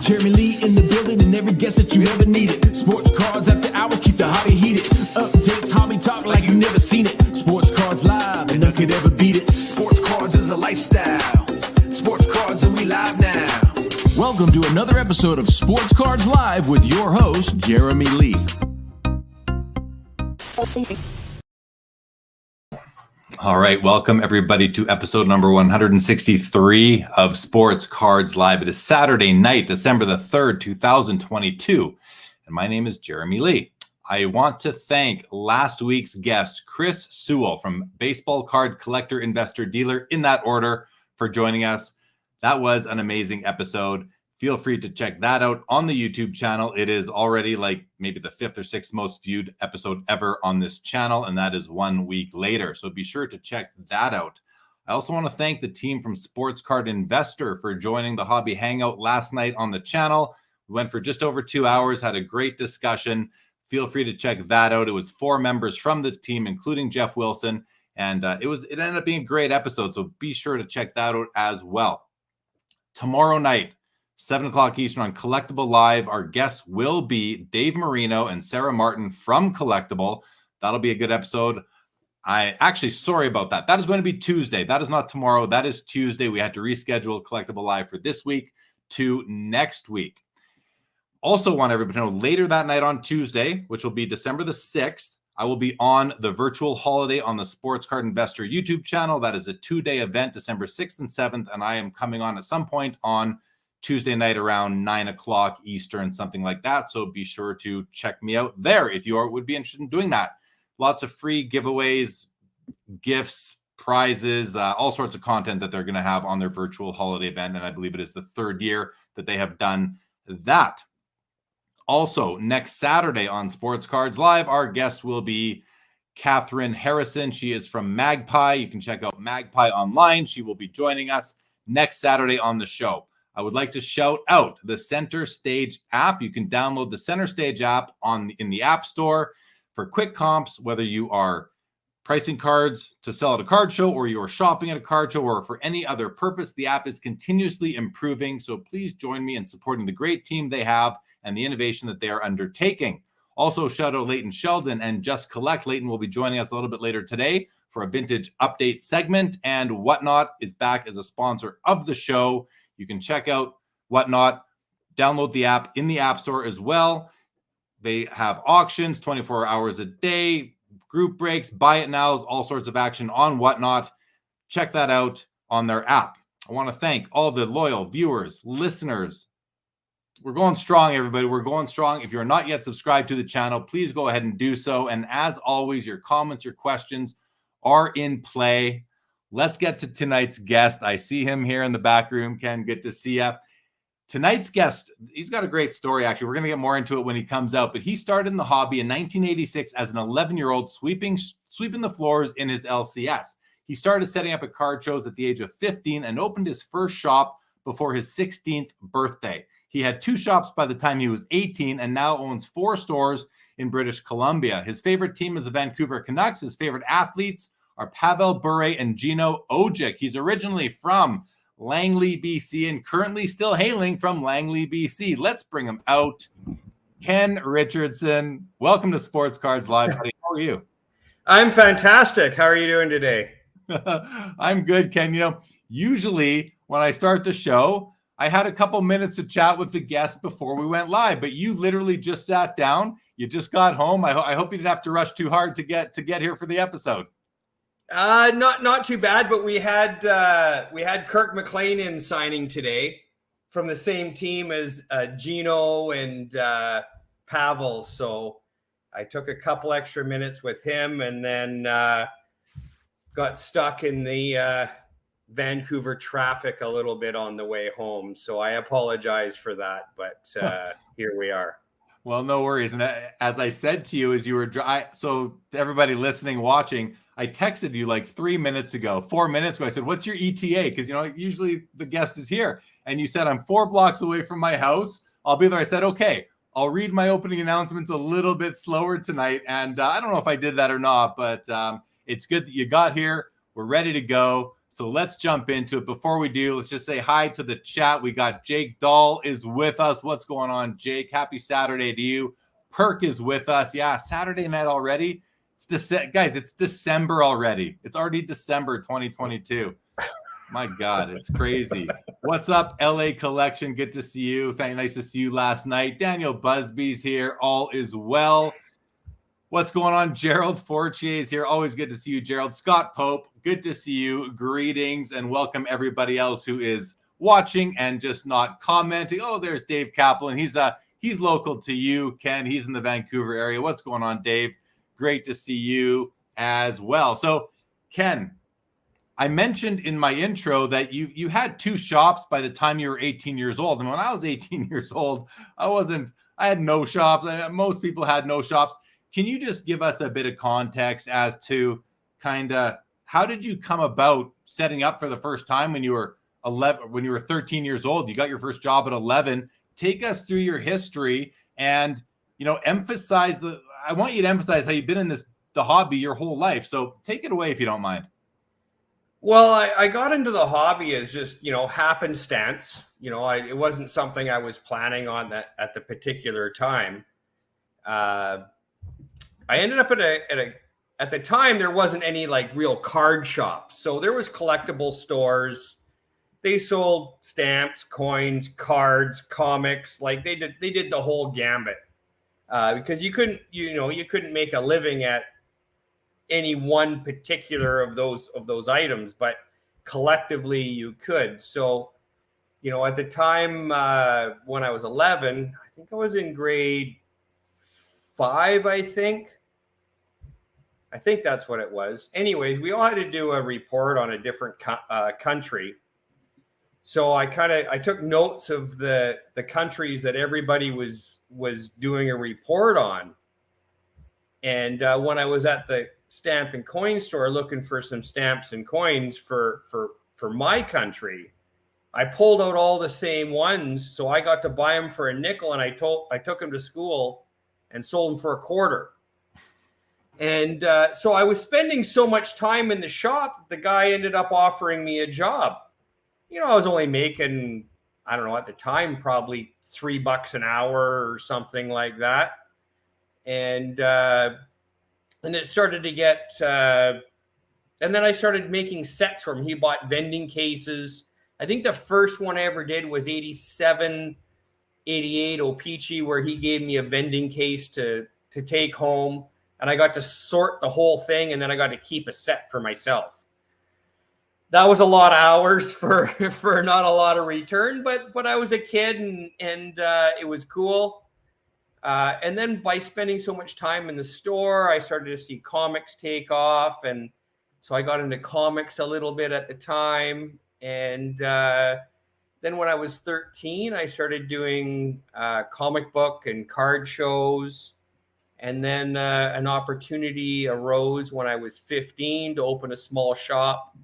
Jeremy Lee in the building and every guest that you ever needed. Sports cards after hours keep the hobby heated. Updates, hobby talk like you never seen it. Sports cards live and none could ever beat it. Sports cards is a lifestyle. Sports cards and we live now. Welcome to another episode of Sports Cards Live with your host, Jeremy Lee. All right, welcome everybody to episode number 163 of Sports Cards Live. It is Saturday night, December the 3rd, 2022, and my name is Jeremy Lee. I want to thank last week's guest, Chris Sewell from Baseball Card Collector Investor Dealer, in that order, for joining us. That was an amazing episode. Feel free to check that out on the YouTube channel. It is already like maybe the 5th or 6th most viewed episode ever on this channel, and that is 1 week later. So be sure to check that out. I also want to thank the team from Sports Card Investor for joining the Hobby Hangout last night on the channel. We went for just over 2 hours, had a great discussion. Feel free to check that out. It was 4 members from the team, including Jeff Wilson, and it ended up being a great episode. So be sure to check that out as well. Tomorrow night, 7 o'clock Eastern on Collectible Live, our guests will be Dave Marino and Sarah Martin from Collectible. That'll be a good episode. Sorry about that. That is going to be Tuesday. That is not tomorrow. That is Tuesday. We had to reschedule Collectible Live for this week to next week. Also want everybody to know, later that night on Tuesday, which will be December the 6th, I will be on the virtual holiday on the Sports Card Investor YouTube channel. That is a 2-day event, December 6th and 7th, and I am coming on at some point on Tuesday night around 9 o'clock Eastern, something like that. So be sure to check me out there if you would be interested in doing that. Lots of free giveaways, gifts, prizes, all sorts of content that they're going to have on their virtual holiday event. And I believe it is the 3rd year that they have done that. Also, next Saturday on Sports Cards Live, our guest will be Catherine Harrison. She is from Magpie. You can check out Magpie online. She will be joining us next Saturday on the show. I would like to shout out the Center Stage app. You can download the Center Stage app in the App Store for quick comps, whether you are pricing cards to sell at a card show or you are shopping at a card show or for any other purpose. The app is continuously improving, so please join me in supporting the great team they have and the innovation that they are undertaking. Also, shout out Leighton Sheldon and Just Collect. Leighton will be joining us a little bit later today for a vintage update segment, and Whatnot is back as a sponsor of the show. You can check out Whatnot, download the app in the App Store as well. They have auctions 24 hours a day, group breaks, buy it nows, all sorts of action on Whatnot. Check that out on their app. I want to thank all the loyal viewers, listeners. We're going strong, everybody. We're going strong. If you're not yet subscribed to the channel, please go ahead and do so. And as always, your comments, your questions are in play. Let's get to tonight's guest. I see him here in the back room. Ken, good to see you. Tonight's guest, he's got a great story, actually. We're going to get more into it when he comes out. But he started in the hobby in 1986 as an 11-year-old sweeping the floors in his LCS. He started setting up at card shows at the age of 15 and opened his first shop before his 16th birthday. He had 2 shops by the time he was 18 and now owns 4 stores in British Columbia. His favorite team is the Vancouver Canucks. His favorite athletes are Pavel Bure and Gino Ojic. He's originally from Langley, BC, and currently still hailing from Langley, BC. Let's bring him out. Ken Richardson, welcome to Sports Cards Live. Buddy. How are you? I'm fantastic. How are you doing today? I'm good, Ken. You know, usually when I start the show, I had a couple minutes to chat with the guest before we went live, but you literally just sat down. You just got home. I hope you didn't have to rush too hard to get here for the episode. Not too bad, but we had Kirk McLean in signing today from the same team as Gino and Pavel. So I took a couple extra minutes with him and then got stuck in the Vancouver traffic a little bit on the way home. So I apologize for that, but here we are. Well, no worries. And as I said to you, as you were so to everybody listening, watching, I texted you like 4 minutes ago. I said, what's your ETA? Because, you know, usually the guest is here. And you said, I'm 4 blocks away from my house. I'll be there. I said, okay, I'll read my opening announcements a little bit slower tonight. And I don't know if I did that or not, but it's good that you got here. We're ready to go. So let's jump into it. Before we do, let's just say hi to the chat. We got Jake Dahl is with us. What's going on, Jake? Happy Saturday to you. Perk is with us. Yeah, Saturday night already. Guys, it's December already. It's already December 2022. My God, it's crazy. What's up, LA Collection? Good to see you. Nice to see you last night. Daniel Busby's here. All is well. What's going on? Gerald Fortier is here. Always good to see you, Gerald. Scott Pope, good to see you. Greetings and welcome everybody else who is watching and just not commenting. Oh, there's Dave Kaplan. He's local to you, Ken. He's in the Vancouver area. What's going on, Dave? Great to see you as well. So, Ken, I mentioned in my intro that you had 2 shops by the time you were 18 years old. And when I was 18 years old, I had no shops. Most people had no shops. Can you just give us a bit of context as to kind of how did you come about setting up for the first time when you were 13 years old? You got your first job at 11. Take us through your history and, I want you to emphasize how you've been in the hobby your whole life. So take it away if you don't mind. Well, I got into the hobby as just, happenstance. It wasn't something I was planning on at the particular time. I ended up at the time, there wasn't any like real card shops. So there was collectible stores. They sold stamps, coins, cards, comics. Like they did the whole gambit. Because you couldn't make a living at any one particular of those items, but collectively you could. So, at the time when I was 11, I think I was in grade 5. I think that's what it was. Anyways, we all had to do a report on a different country. So I took notes of the countries that everybody was doing a report on. And when I was at the stamp and coin store looking for some stamps and coins for my country, I pulled out all the same ones. So I got to buy them for a nickel, and I took them to school and sold them for a quarter. And so I was spending so much time in the shop, the guy ended up offering me a job. I was only making, I don't know, at the time, probably $3 an hour or something like that. And it started to get, and then I started making sets for him. He bought vending cases. I think the first one I ever did was 87, 88 O-Pee-Chee, where he gave me a vending case to take home. And I got to sort the whole thing, and then I got to keep a set for myself. That was a lot of hours for not a lot of return, but I was a kid and it was cool. And then by spending so much time in the store, I started to see comics take off. And so I got into comics a little bit at the time. And then when I was 13, I started doing comic book and card shows. And then an opportunity arose when I was 15 to open a small shop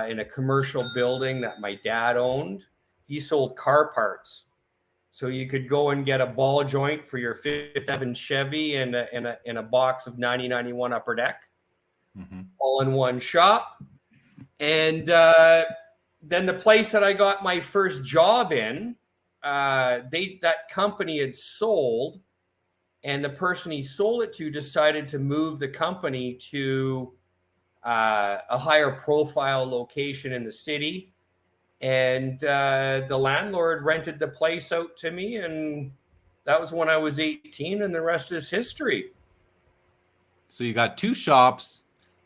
in a commercial building that my dad owned. He sold car parts. So you could go and get a ball joint for your 5th Avenue Chevy and in a box of 9091 Upper Deck, all in one shop. And then the place that I got my first job in, that company had sold, and the person he sold it to decided to move the company to a higher profile location in the city. And the landlord rented the place out to me, and that was when I was 18, and the rest is history. So you got 2 shops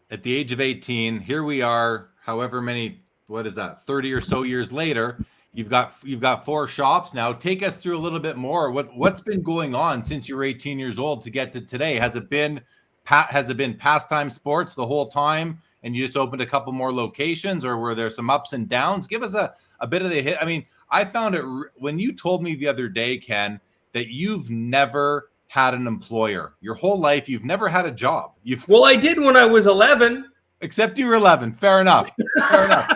at the age of 18. Here we are, however many, 30 or so years later. You've got 4 shops now. Take us through a little bit more. What's been going on since you were 18 years old to get to today? Has it been Pastime Sports the whole time, and you just opened a couple more locations, or were there some ups and downs? Give us a bit of the hit. I mean, I found it when you told me the other day, Ken, that you've never had an employer your whole life. You've never had a job. Well, I did when I was 11. Except you were 11. Fair enough. Fair enough.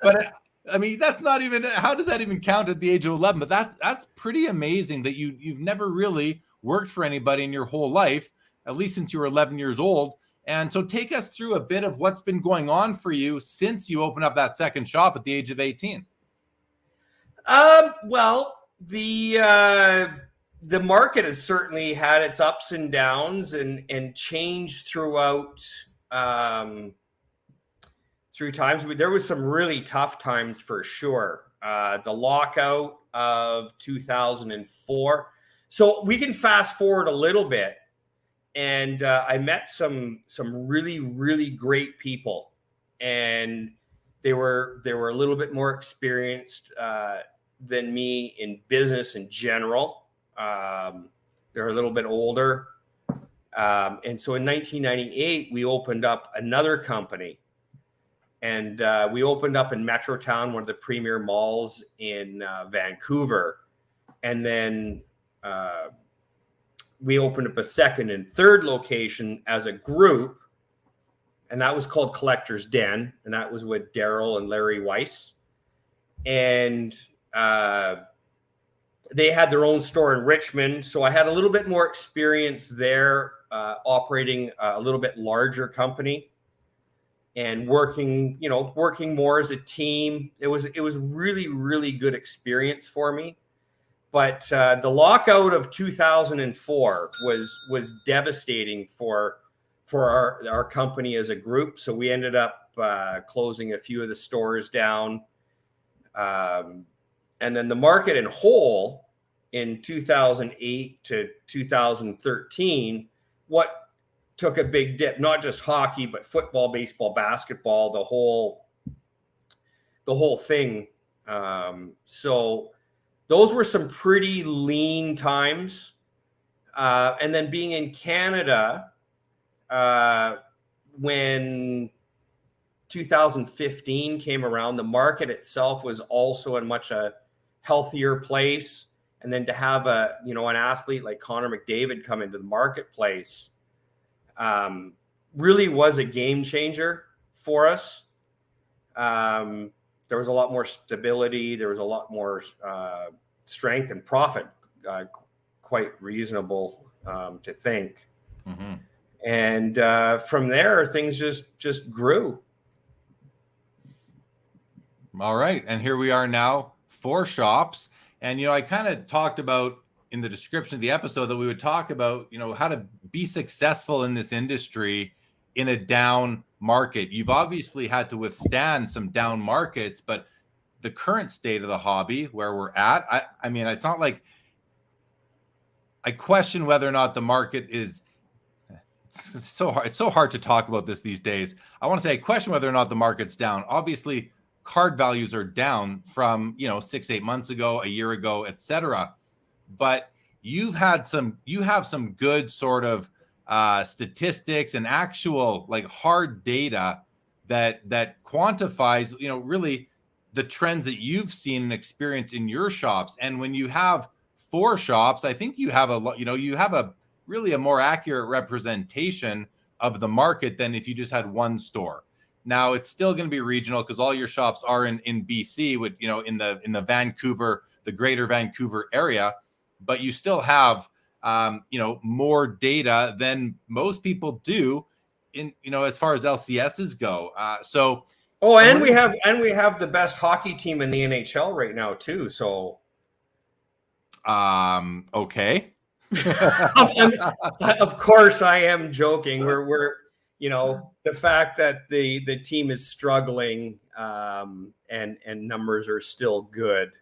But I mean, that's not even, how does that even count at the age of 11? But that's pretty amazing that you've never really worked for anybody in your whole life, at least since you were 11 years old. And so take us through a bit of what's been going on for you since you opened up that second shop at the age of 18. Well, the market has certainly had its ups and downs and changed throughout through times. There was some really tough times for sure. The lockout of 2004. So we can fast forward a little bit, and I met some really, really great people, and they were a little bit more experienced than me in business in general. They're a little bit older. And so in 1998, we opened up another company. And we opened up in Metrotown, one of the premier malls in Vancouver. And then we opened up a second and third location as a group. And that was called Collector's Den. And that was with Daryl and Larry Weiss. And they had their own store in Richmond. So I had a little bit more experience there operating a little bit larger company and working more as a team. It was really, really good experience for me. But the lockout of 2004 was devastating for our company as a group. So we ended up closing a few of the stores down. And then the market in whole in 2008 to 2013, what took a big dip, not just hockey, but football, baseball, basketball, the whole thing. So those were some pretty lean times. And then being in Canada, when 2015 came around, the market itself was also in much a healthier place. And then to have an athlete like Connor McDavid come into the marketplace really was a game changer for us. There was a lot more stability. There was a lot more strength and profit, quite reasonable to think. Mm-hmm. And from there, things just grew. All right. And here we are now, 4 shops. And, I kind of talked about in the description of the episode that we would talk about, how to be successful in this industry in a down market. You've obviously had to withstand some down markets, but the current state of the hobby where we're at, I mean, it's not like I question whether or not the market is, it's so hard to talk about this these days. I want to say I question whether or not the market's down. Obviously, card values are down from 6-8 months ago, a year ago, etc. But you have some good sort of statistics and actual like hard data that quantifies really the trends that you've seen and experienced in your shops. And when you have 4 shops, I think you have a really a more accurate representation of the market than if you just had one store. Now it's still going to be regional because all your shops are in BC, with in the Vancouver, the greater Vancouver area, but you still have more data than most people do in as far as LCSs go. And we have the best hockey team in the NHL right now too. So okay. Of course I am joking. We're the fact that the team is struggling and numbers are still good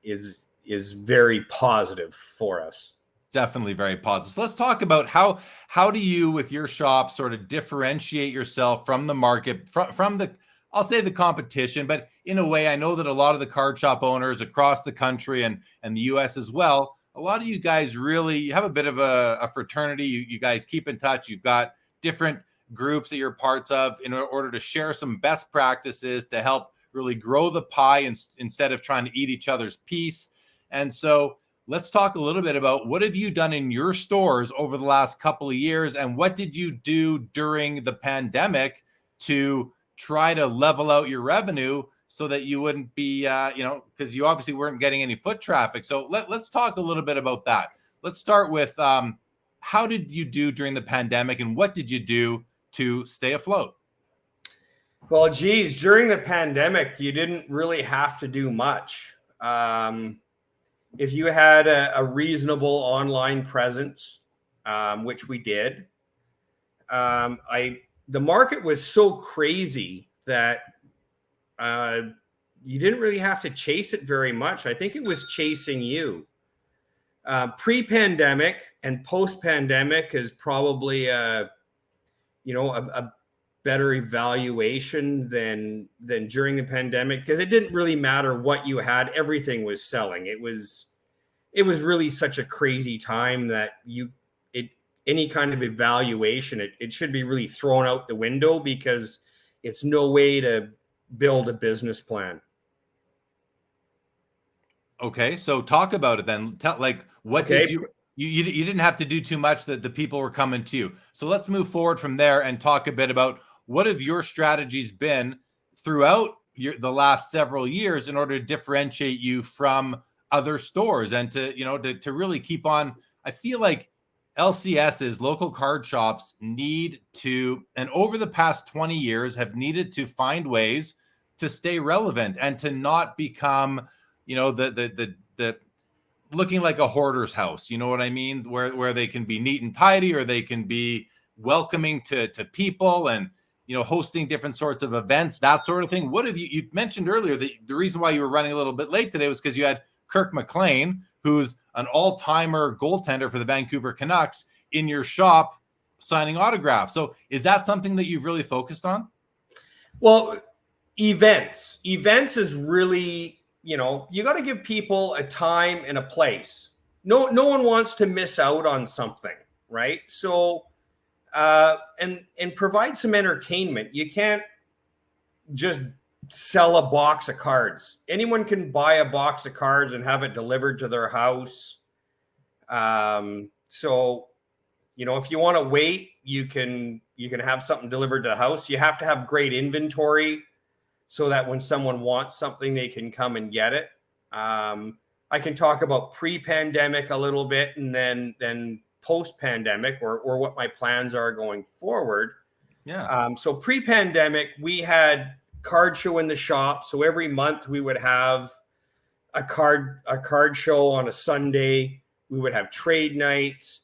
is very positive for us. Definitely very positive. So let's talk about how do you, with your shop, sort of differentiate yourself from the market, from the, I'll say the competition, but in a way, I know that a lot of the card shop owners across the country and the US as well, a lot of you guys really have a bit of a fraternity. You guys keep in touch. You've got different groups that you're parts of in order to share some best practices to help really grow the pie instead of trying to eat each other's piece. And so let's talk a little bit about what have you done in your stores over the last couple of years, and what did you do during the pandemic to try to level out your revenue so that you wouldn't be, because you obviously weren't getting any foot traffic. So let's talk a little bit about that. Let's start with how did you do during the pandemic, and what did you do to stay afloat? Well, geez, during the pandemic, you didn't really have to do much. If you had a reasonable online presence, which we did, the market was so crazy that you didn't really have to chase it very much. I think it was chasing you. Pre-pandemic and post-pandemic is probably a better evaluation than during the pandemic, because it didn't really matter what you had. Everything was selling. It was really such a crazy time that any kind of evaluation, it should be really thrown out the window, because it's no way to build a business plan. Okay, so talk about it then. What did you didn't have to do too much, that the people were coming to you. So let's move forward from there and talk a bit about what have your strategies been throughout the last several years in order to differentiate you from other stores and to really keep on. I feel like LCSs, local card shops, need to, and over the past 20 years have needed to find ways to stay relevant and to not become, the looking like a hoarder's house. You know what I mean? Where they can be neat and tidy, or they can be welcoming to people, and hosting different sorts of events, that sort of thing. What have you mentioned earlier that the reason why you were running a little bit late today was because you had Kirk McLean, who's an all-timer goaltender for the Vancouver Canucks, in your shop signing autographs. So is that something that you've really focused on? Well, events is really, you got to give people a time and a place. No one wants to miss out on something, right? So and provide some entertainment. You can't just sell a box of cards. Anyone can buy a box of cards and have it delivered to their house. So, if you want to wait, you can have something delivered to the house. You have to have great inventory so that when someone wants something, they can come and get it. I can talk about pre-pandemic a little bit, and then post-pandemic, or what my plans are going forward. Yeah. So pre-pandemic, we had card show in the shop. So every month we would have a card show on a Sunday. We would have trade nights.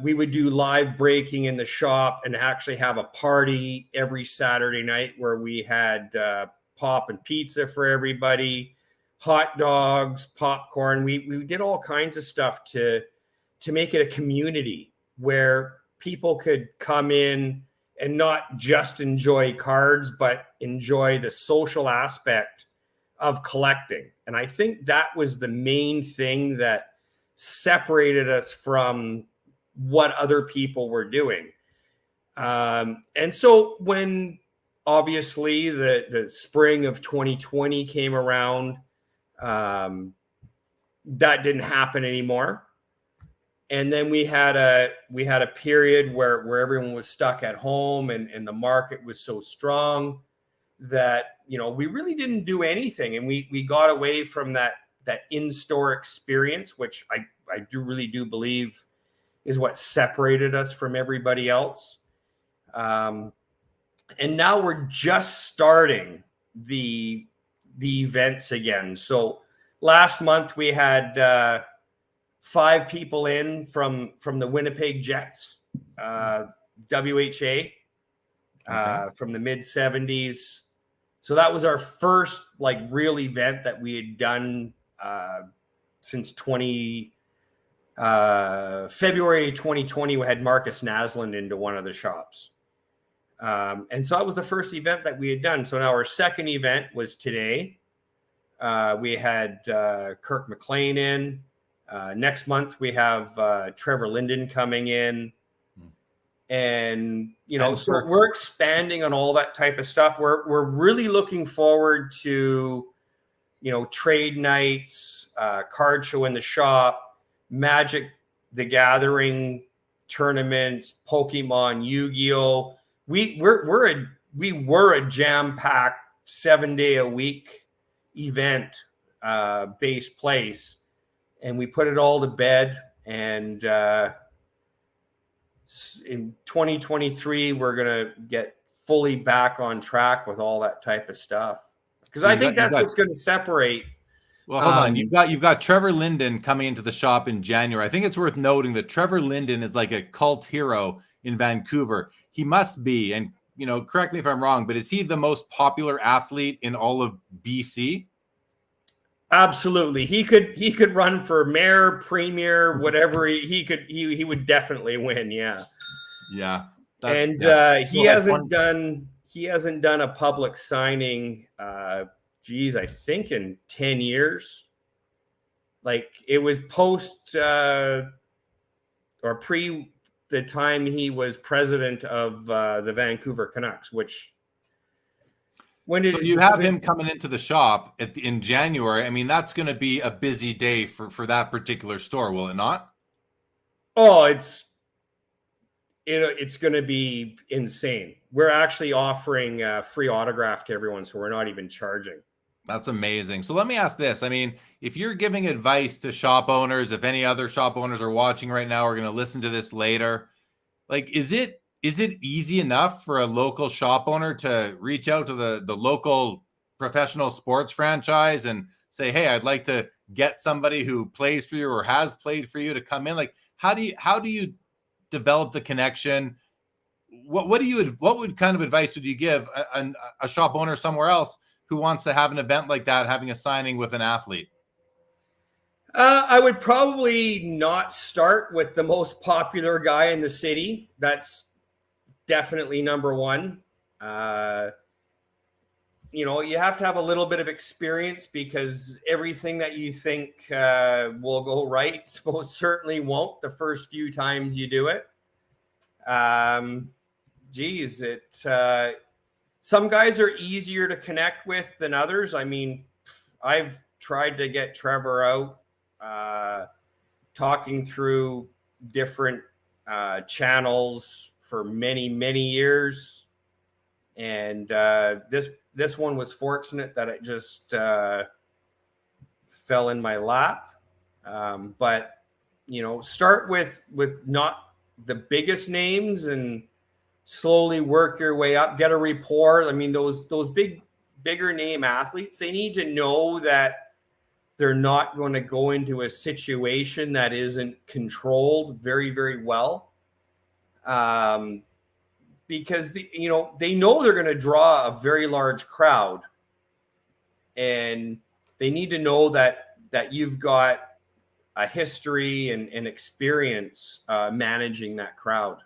We would do live breaking in the shop and actually have a party every Saturday night where we had pop and pizza for everybody, hot dogs, popcorn. We did all kinds of stuff to make it a community where people could come in and not just enjoy cards, but enjoy the social aspect of collecting. And I think that was the main thing that separated us from what other people were doing. And so when obviously the spring of 2020 came around, that didn't happen anymore. And then we had a period where everyone was stuck at home, and the market was so strong that we really didn't do anything, and we got away from that in-store experience, which I really do believe is what separated us from everybody else. And now we're just starting the events again. So last month we had 5 people in from the Winnipeg Jets, WHA, from the mid-70s. So that was our first real event that we had done since February 2020. We had Marcus Naslund into one of the shops. And so that was the first event that we had done. So now our second event was today. We had Kirk McLean in. Next month we have Trevor Linden coming in, and so we're expanding on all that type of stuff. We're really looking forward to trade nights, card show in the shop, Magic the Gathering tournaments, Pokemon, Yu-Gi-Oh. We were a jam-packed 7-day-a-week event based place. And we put it all to bed, and in 2023, we're going to get fully back on track with all that type of stuff. Because I think that's what's going to separate. Well, hold on. You've got Trevor Linden coming into the shop in January. I think it's worth noting that Trevor Linden is like a cult hero in Vancouver. He must be, and correct me if I'm wrong, but is he the most popular athlete in all of BC? Absolutely. He could run for mayor, premier, whatever. He would definitely win. Yeah. Yeah. He hasn't done a public signing. I think in 10 years. Like it was post or pre the time he was president of the Vancouver Canucks, which so you have him coming into the shop in January. I mean, that's going to be a busy day for that particular store, will it not? Oh, it's going to be insane. We're actually offering free autograph to everyone, so we're not even charging. That's amazing. So let me ask this. I mean, if you're giving advice to shop owners, if any other shop owners are watching right now, are going to listen to this later, like, is it easy enough for a local shop owner to reach out to the local professional sports franchise and say, hey, I'd like to get somebody who plays for you or has played for you to come in? Like, how do you develop the connection? What kind of advice would you give a shop owner somewhere else who wants to have an event like that, having a signing with an athlete? I would probably not start with the most popular guy in the city. That's definitely number one. You have to have a little bit of experience because everything that you think will go right most certainly won't the first few times you do it. Some guys are easier to connect with than others. I mean, I've tried to get Trevor out, talking through different channels for many, many years. And this one was fortunate that it just fell in my lap. But start with not the biggest names and slowly work your way up, get a rapport. I mean, those bigger name athletes, they need to know that they're not going to go into a situation that isn't controlled very, very well. Because they know they're going to draw a very large crowd, and they need to know that you've got a history and experience managing that crowd.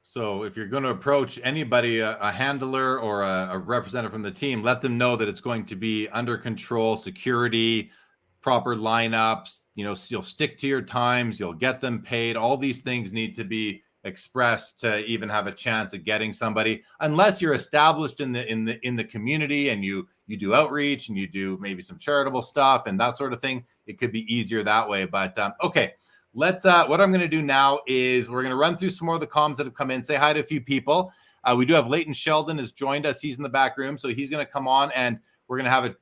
So if you're going to approach anybody, a handler or a representative from the team, let them know that it's going to be under control, security, proper lineups. You'll stick to your times, you'll get them paid. All these things need to be expressed to even have a chance at getting somebody, unless you're established in the community and you do outreach and you do maybe some charitable stuff and that sort of thing. It could be easier that way. But okay. Let's what I'm going to do now is we're going to run through some more of the comments that have come in, say hi to a few people. We do have Leighton Sheldon has joined us. He's in the back room, so he's going to come on and we're going to have a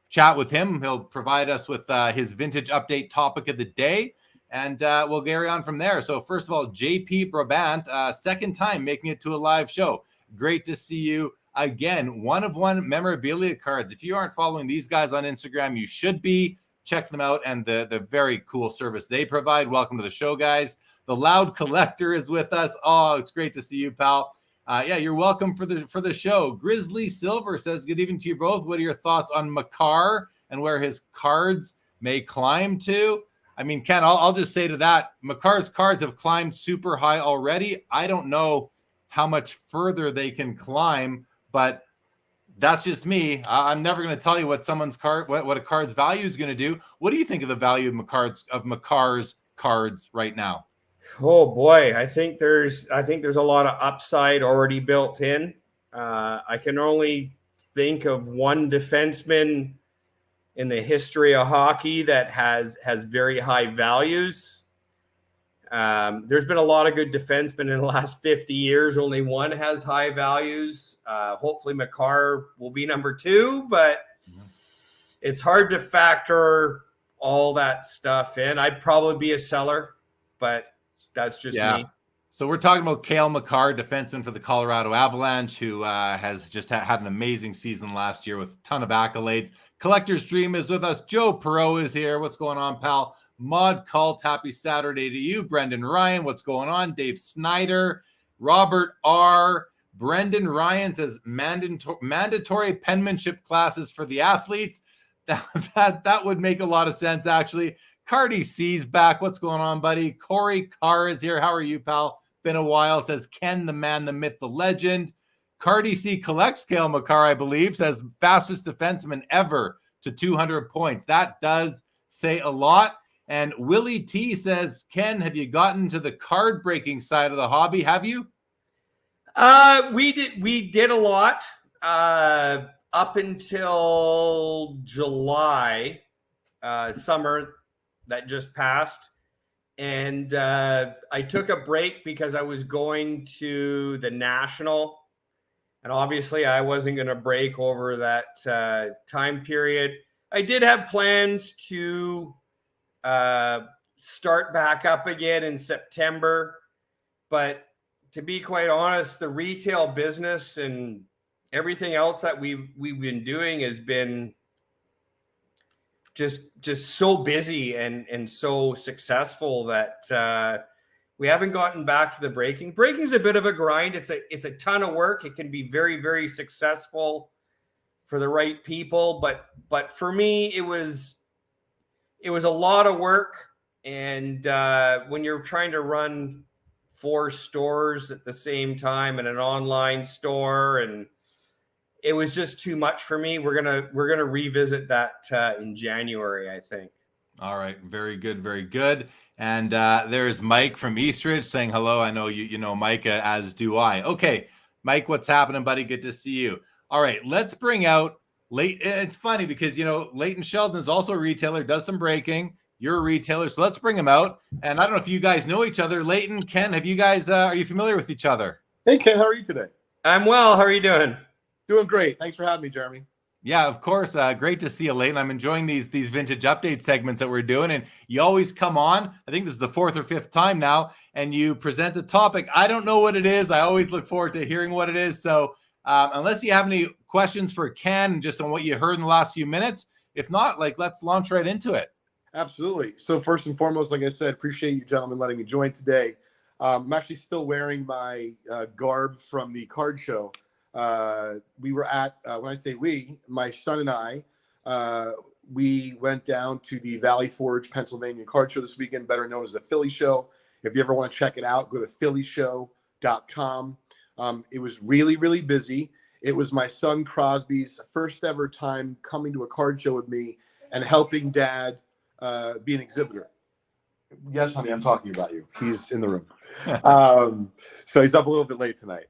chat with him. He'll provide us with his vintage update topic of the day, and we'll carry on from there. So first of all, JP Brabant, second time making it to a live show. Great to see you again. One of one memorabilia cards. If you aren't following these guys on Instagram, you should be. Check them out and the very cool service they provide. Welcome to the show, guys. The Loud Collector is with us. Oh, it's great to see you, pal. Yeah, you're welcome for the show. Grizzly Silver says, good evening to you both. What are your thoughts on Makar and where his cards may climb to? I mean, Ken, I'll just say to that, Makar's cards have climbed super high already. I don't know how much further they can climb, but that's just me. I'm never going to tell you what someone's card, what a card's value is going to do. What do you think of the value of Makar's cards right now? Oh boy, I think there's a lot of upside already built in. I can only think of one defenseman in the history of hockey that has very high values. There's been a lot of good defensemen in the last 50 years. Only one has high values. Hopefully Makar will be number 2, but it's hard to factor all that stuff in. I'd probably be a seller, but that's just me. So we're talking about Cale Makar, defenseman for the Colorado Avalanche, who has just had an amazing season last year with a ton of accolades. Collector's Dream is with us. Joe Perot is here. What's going on, pal? Maud Cult, happy Saturday to you. Brendan Ryan, what's going on? Dave Snyder, Robert R. Brendan Ryan says mandatory penmanship classes for the athletes. That would make a lot of sense, actually. Cardi C's back. What's going on, buddy? Corey Carr is here. How are you, pal? Been a while, says Ken, the man, the myth, the legend. Cardi C collects Cale Makar, I believe, says fastest defenseman ever to 200 points. That does say a lot. And Willie T says, Ken, have you gotten to the card breaking side of the hobby? Have you? We did a lot up until July, summer that just passed. And I took a break because I was going to the National. And obviously I wasn't going to break over that time period. I did have plans to start back up again in September. But to be quite honest, the retail business and everything else that we've been doing has been just so busy and so successful that we haven't gotten back to the breaking. Breaking is a bit of a grind. It's a ton of work. It can be very, very successful for the right people, but for me, it was a lot of work. And when you're trying to run 4 stores at the same time and an online store, and it was just too much for me. We're gonna revisit that in January, I think. All right, very good, very good. And there's Mike from Eastridge saying hello. I know you know Mike, as do I. Okay, Mike, what's happening, buddy? Good to see you. All right, let's bring out Leighton. It's funny because Leighton Sheldon is also a retailer, does some breaking. You're a retailer, so let's bring him out. And I don't know if you guys know each other. Leighton, Ken, have you guys are you familiar with each other? Hey, Ken, how are you today? I'm well. How are you doing? Doing great. Thanks for having me, Jeremy. Yeah, of course. Great to see you, Leighton. I'm enjoying these vintage update segments that we're doing, and you always come on. I think this is the 4th or 5th time now, and you present the topic. I don't know what it is. I always look forward to hearing what it is. So unless you have any questions for Ken, just on what you heard in the last few minutes, if not, let's launch right into it. Absolutely. So first and foremost, like I said, appreciate you gentlemen letting me join today. I'm actually still wearing my garb from the card show. We were at, when I say we, my son and I, we went down to the Valley Forge, Pennsylvania card show this weekend, better known as the Philly Show. If you ever want to check it out, go to phillyshow.com. It was really, really busy. It was my son Crosby's first ever time coming to a card show with me and helping dad be an exhibitor. Yes, honey, I'm talking about you. He's in the room. So he's up a little bit late tonight.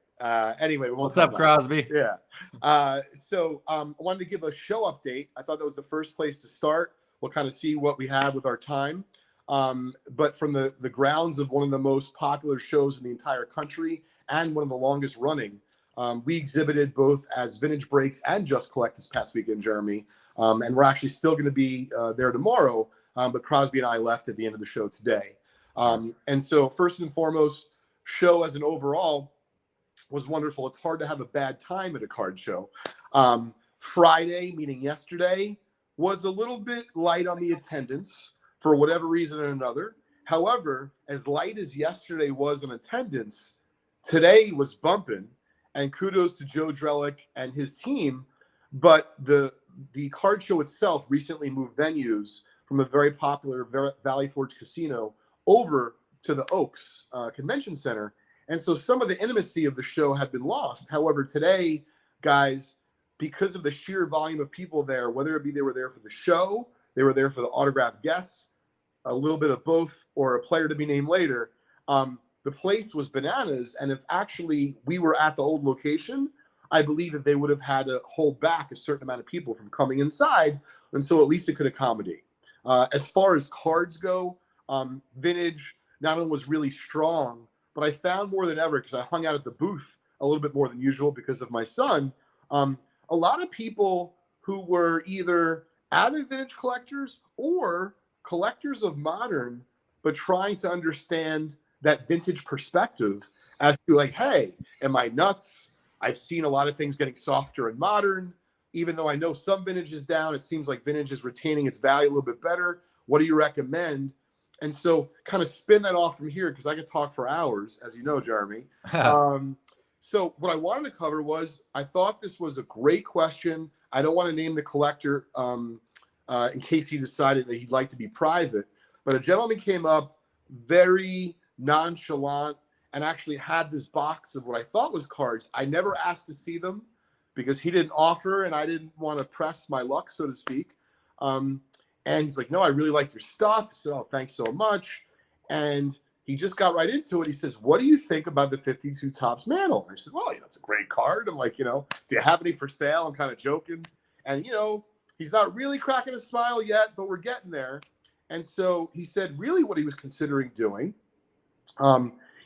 Anyway, what's up, Crosby? Yeah. So I wanted to give a show update. I thought that was the first place to start. We'll kind of see what we have with our time. But from the grounds of one of the most popular shows in the entire country and one of the longest running, we exhibited both as Vintage Breaks and Just Collect this past weekend, Jeremy. And we're actually still going to be there tomorrow. But Crosby and I left at the end of the show today. And so first and foremost, show as an overall was wonderful. It's hard to have a bad time at a card show. Friday, meaning yesterday, was a little bit light on the attendance for whatever reason or another. However, as light as yesterday was in attendance, today was bumping. And kudos to Joe Drellick and his team. But the card show itself recently moved venues from a very popular Valley Forge Casino over to the Oaks Convention Center. And so some of the intimacy of the show had been lost. However, today, guys, because of the sheer volume of people there, whether it be they were there for the show, they were there for the autographed guests, a little bit of both, or a player to be named later, the place was bananas. And if actually we were at the old location, I believe that they would have had to hold back a certain amount of people from coming inside. And so at least it could accommodate. As far as cards go, vintage not only was really strong, but I found more than ever, because I hung out at the booth a little bit more than usual because of my son, a lot of people who were either avid vintage collectors or collectors of modern, but trying to understand that vintage perspective as to like, hey, am I nuts? I've seen a lot of things getting softer and modern. Even though I know some vintage is down, it seems like vintage is retaining its value a little bit better. What do you recommend? And so kind of spin that off from here, because I could talk for hours, as you know, Jeremy. So what I wanted to cover was, I thought this was a great question. I don't want to name the collector in case he decided that he'd like to be private. But a gentleman came up very nonchalant and actually had this box of what I thought was cards. I never asked to see them because he didn't offer and I didn't want to press my luck, so to speak. And he's like, no, I really like your stuff. I said, oh, thanks so much. And he just got right into it. He says, what do you think about the 52 Topps Mantle? I said, well, it's a great card. I'm like, do you have any for sale? I'm kind of joking. And, he's not really cracking a smile yet, but we're getting there. And so he said, really what he was considering doing,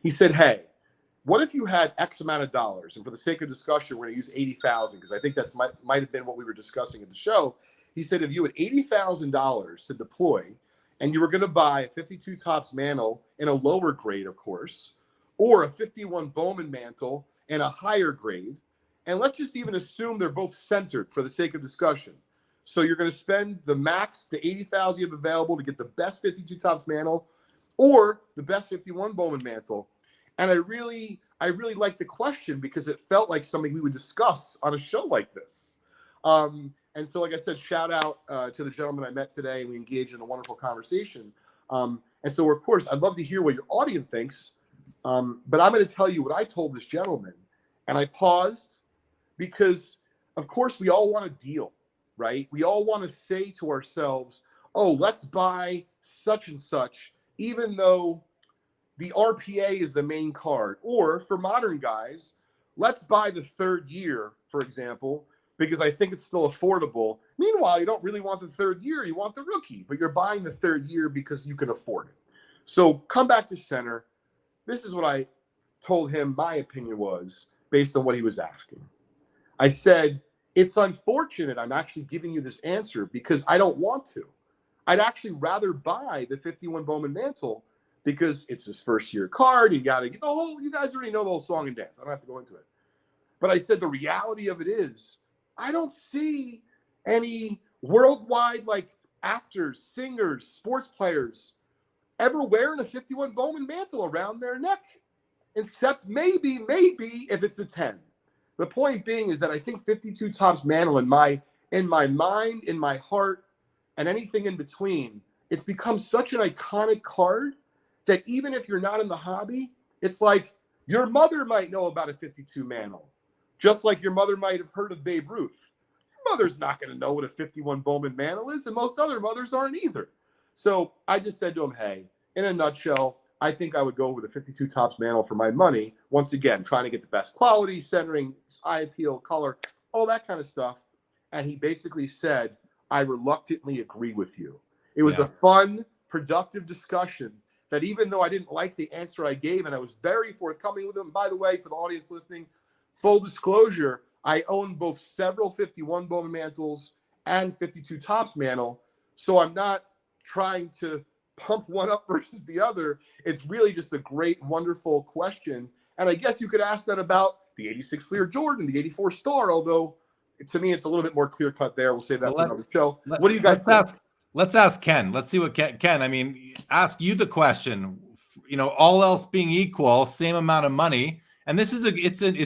he said, hey, what if you had X amount of dollars? And for the sake of discussion, we're going to use 80,000 because I think that's might have been what we were discussing at the show. He said, if you had $80,000 to deploy and you were going to buy a 52 Topps Mantle in a lower grade, of course, or a 51 Bowman Mantle in a higher grade, and let's just even assume they're both centered for the sake of discussion. So you're going to spend the max, the 80,000 you have available to get the best 52 Topps Mantle or the best 51 Bowman Mantle. And I really liked the question because it felt like something we would discuss on a show like this. And so, like I said, shout out to the gentleman I met today. We engaged in a wonderful conversation. And so, of course, I'd love to hear what your audience thinks. But I'm going to tell you what I told this gentleman. And I paused because, of course, we all want a deal, right? We all want to say to ourselves, oh, let's buy such and such, even though the RPA is the main card. Or for modern guys, let's buy the third year, for example, because I think it's still affordable. Meanwhile, you don't really want the third year. You want the rookie, but you're buying the third year because you can afford it. So come back to center. This is what I told him my opinion was based on what he was asking. I said, it's unfortunate I'm actually giving you this answer because I don't want to. I'd actually rather buy the 51 Bowman Mantle because it's his first year card. You got to get the whole, you guys already know the whole song and dance. I don't have to go into it. But I said the reality of it is I don't see any worldwide actors, singers, sports players ever wearing a 51 Bowman Mantle around their neck, except maybe if it's a 10. The point being is that I think 52 Topps Mantle in my mind, in my heart, and anything in between, it's become such an iconic card that even if you're not in the hobby, it's like your mother might know about a 52 Mantle, just like your mother might have heard of Babe Ruth. Your mother's not going to know what a 51 Bowman Mantle is, and most other mothers aren't either. So I just said to him, hey, in a nutshell, I think I would go with a 52 Topps Mantle for my money. Once again, trying to get the best quality, centering, eye appeal, color, all that kind of stuff. And he basically said, I reluctantly agree with you. It was a fun, productive discussion that even though I didn't like the answer I gave, and I was very forthcoming with him. By the way, for the audience listening, full disclosure, I own both several 51 Bowman Mantles and 52 Topps Mantle. So I'm not trying to pump one up versus the other. It's really just a great, wonderful question. And I guess you could ask that about the 86 Fleer Jordan, the 84 Star, although to me, it's a little bit more clear cut there. We'll save that for another show. What do you guys think? Let's ask Ken. Let's see what Ken, I mean, ask you the question, all else being equal, same amount of money. And this is it's an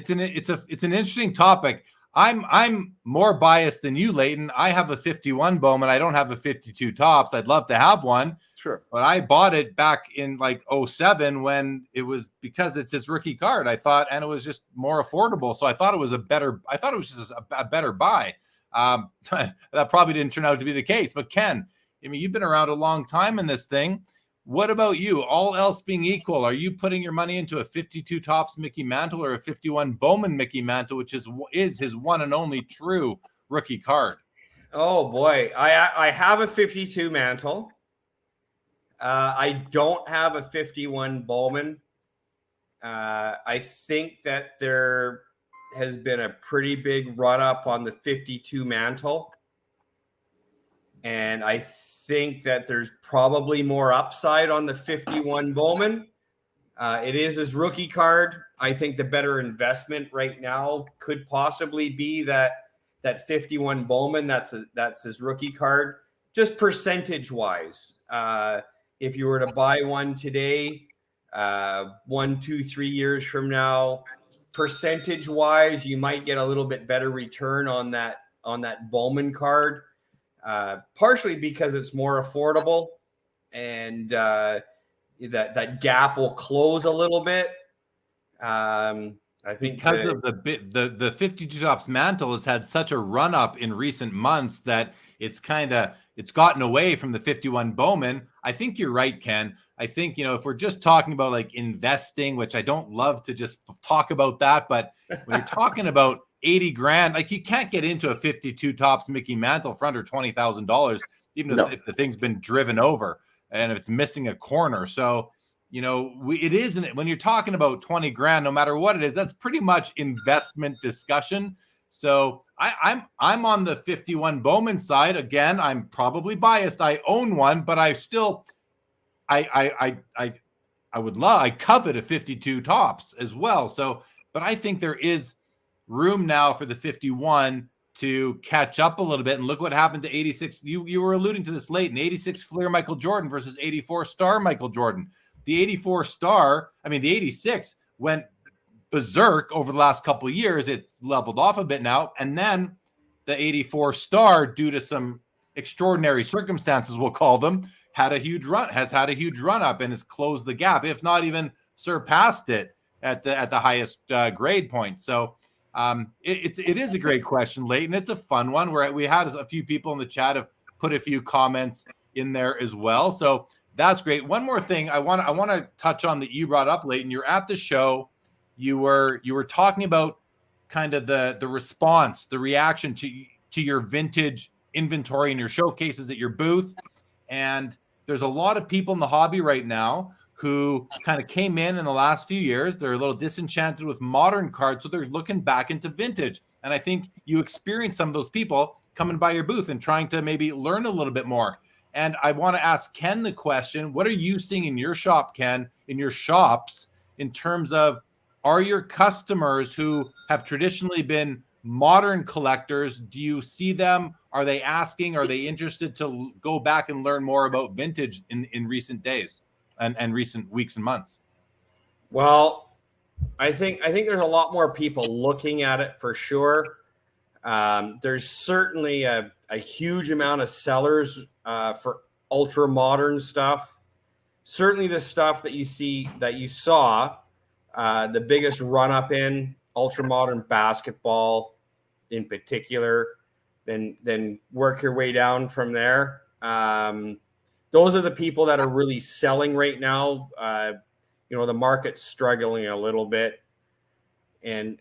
interesting topic. I'm more biased than you, Leighton. I have a 51 Bowman. I don't have a 52 Topps. I'd love to have one. Sure. But I bought it back in 07 when it was because it's his rookie card. I thought, and it was just more affordable. So I thought it was just a better buy. That probably didn't turn out to be the case. But Ken, I mean, you've been around a long time in this thing. What about you? All else being equal, are you putting your money into a 52 Topps Mickey Mantle or a 51 Bowman Mickey Mantle, which is his one and only true rookie card? Oh boy, I have a 52 Mantle. I don't have a 51 Bowman. I think that there has been a pretty big run up on the 52 Mantle. And I think that there's probably more upside on the 51 Bowman. It is his rookie card. I think the better investment right now could possibly be that 51 Bowman. That's his rookie card. Just percentage wise, if you were to buy one today, 1, 2, 3 years from now, percentage wise, you might get a little bit better return on that Bowman card. Partially because it's more affordable, and that gap will close a little bit. I think because of the 52 Tops Mantle has had such a run up in recent months that it's gotten away from the 51 Bowman. I think you're right, Ken. I think, if we're just talking about like investing, which I don't love to just talk about that, but when you're talking about 80 grand, like you can't get into a 52 Tops Mickey Mantle for under $20,000, even if the thing's been driven over and if it's missing a corner. So, it isn't, when you're talking about 20 grand, no matter what it is, that's pretty much investment discussion. So I'm on the 51 Bowman side. Again, I'm probably biased. I own one, but I still, I covet a 52 Tops as well. So, but I think there is room now for the 51 to catch up a little bit, and look what happened to 86. You were alluding to this late in 86 Fleer Michael Jordan versus 84 Star Michael Jordan. The 84 Star, the 86 went berserk over the last couple of years. It's leveled off a bit now. And then the 84 Star, due to some extraordinary circumstances, we'll call them, has had a huge run up and has closed the gap, if not even surpassed it at the highest grade point. So it is a great question, Leighton. It's a fun one where we had a few people in the chat have put a few comments in there as well. So that's great. One more thing I want to touch on that you brought up, Leighton. You're at the show. You were talking about kind of the response, the reaction to your vintage inventory and your showcases at your booth. And there's a lot of people in the hobby right now who kind of came in the last few years. They're a little disenchanted with modern cards, so they're looking back into vintage. And I think you experienced some of those people coming by your booth and trying to maybe learn a little bit more. And I want to ask Ken the question, what are you seeing in your shop, Ken, in your shops, in terms of, are your customers who have traditionally been modern collectors, do you see them? Are they asking, are they interested to go back and learn more about vintage in recent days and recent weeks and months? Well, I think there's a lot more people looking at it for sure. There's certainly a huge amount of sellers for ultra modern stuff. Certainly the stuff that you saw the biggest run up in ultra modern basketball in particular, then work your way down from there. Those are the people that are really selling right now. The market's struggling a little bit. And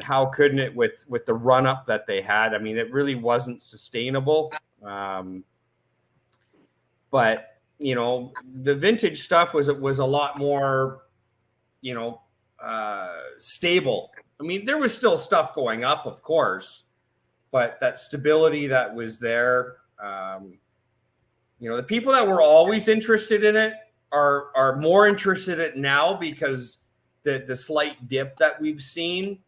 how couldn't it with the run up that they had? It really wasn't sustainable. But the vintage stuff was a lot more, stable. There was still stuff going up, of course, but that stability that was there. The people that were always interested in it are more interested in it now because the slight dip that we've seen.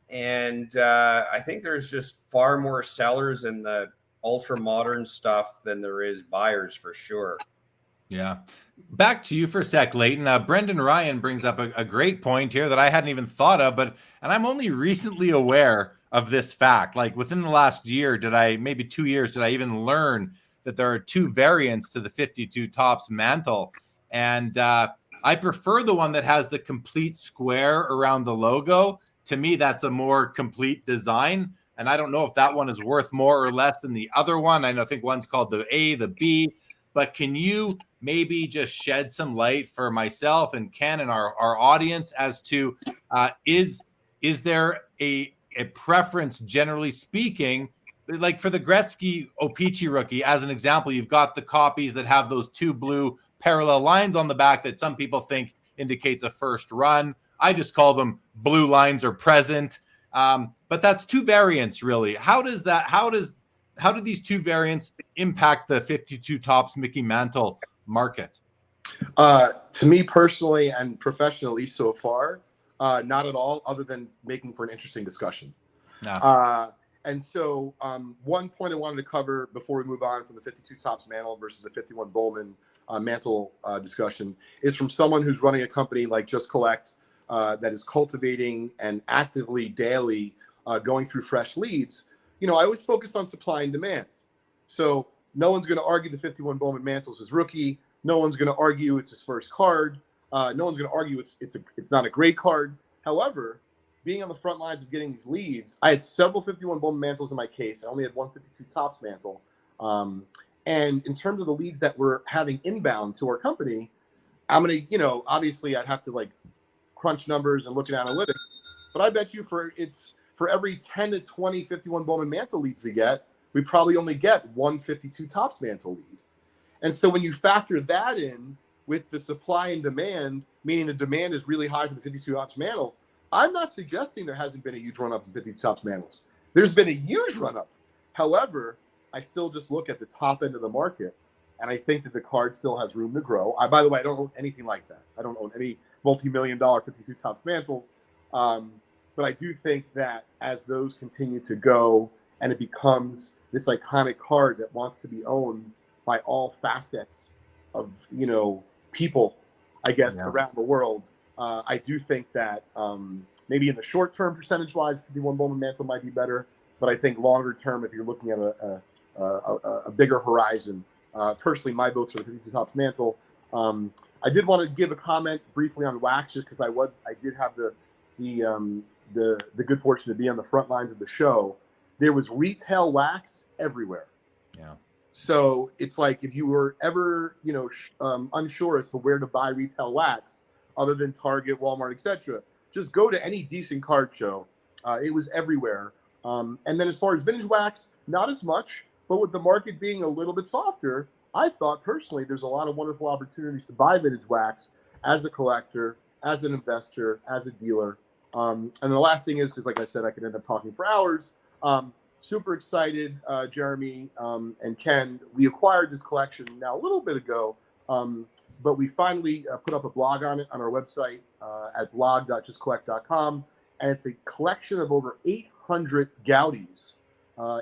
And I think there's just far more sellers in the ultra modern stuff than there is buyers for sure. Yeah. Back to you for a sec, Leighton. Brendan Ryan brings up a great point here that I hadn't even thought of, and I'm only recently aware of this fact. Like within the last year, maybe 2 years, did I even learn that there are two variants to the 52 Tops Mantle? And I prefer the one that has the complete square around the logo. To me, that's a more complete design. And I don't know if that one is worth more or less than the other one. I think one's called the A, the B. But can you maybe just shed some light for myself and Ken and our audience as to is there a preference, generally speaking, like for the Gretzky O-Pee-Chee rookie, as an example? You've got the copies that have those two blue parallel lines on the back that some people think indicates a first run. I just call them blue lines or present. But that's two variants, really. How do these two variants impact the 52 Tops Mickey Mantle market? To me personally and professionally so far, not at all, other than making for an interesting discussion. No. And so one point I wanted to cover before we move on from the 52 Tops Mantle versus the 51 Bowman Mantle discussion is from someone who's running a company like Just Collect that is cultivating and actively daily going through fresh leads. I always focus on supply and demand. So no one's going to argue the 51 Bowman Mantle's his rookie. No one's going to argue it's his first card. No one's going to argue it's not a great card. However, being on the front lines of getting these leads, I had several 51 Bowman Mantles in my case. I only had one 52 Tops Mantle. And in terms of the leads that we're having inbound to our company, I'm going to, obviously I'd have to like crunch numbers and look at analytics, but I bet you for every 10 to 20 51 Bowman Mantle leads we get, we probably only get one 52 Tops Mantle lead. And so when you factor that in with the supply and demand, meaning the demand is really high for the 52 Tops Mantle, I'm not suggesting there hasn't been a huge run-up in 52 Tops Mantles. There's been a huge run-up. However, I still just look at the top end of the market, and I think that the card still has room to grow. By the way, I don't own anything like that. I don't own any multi-million-dollar 52 Tops Mantles. But I do think that as those continue to go and it becomes this iconic card that wants to be owned by all facets of, people, I guess, around the world, I do think that maybe in the short term, percentage-wise, 51 Bowman Mantle might be better. But I think longer term, if you're looking at a bigger horizon, personally, my votes for the 52 Tops Mantle. I did want to give a comment briefly on wax, just because I did have the good fortune to be on the front lines of the show. There was retail wax everywhere. Yeah. So it's like if you were ever, unsure as to where to buy retail wax, other than Target, Walmart, etc., just go to any decent card show. It was everywhere. And then as far as vintage wax, not as much, but with the market being a little bit softer, I thought personally there's a lot of wonderful opportunities to buy vintage wax as a collector, as an investor, as a dealer. And the last thing is, because like I said, I could end up talking for hours. Super excited, Jeremy and Ken. We acquired this collection now a little bit ago, but we finally put up a blog on it on our website at blog.justcollect.com. And it's a collection of over 800 Gaudies,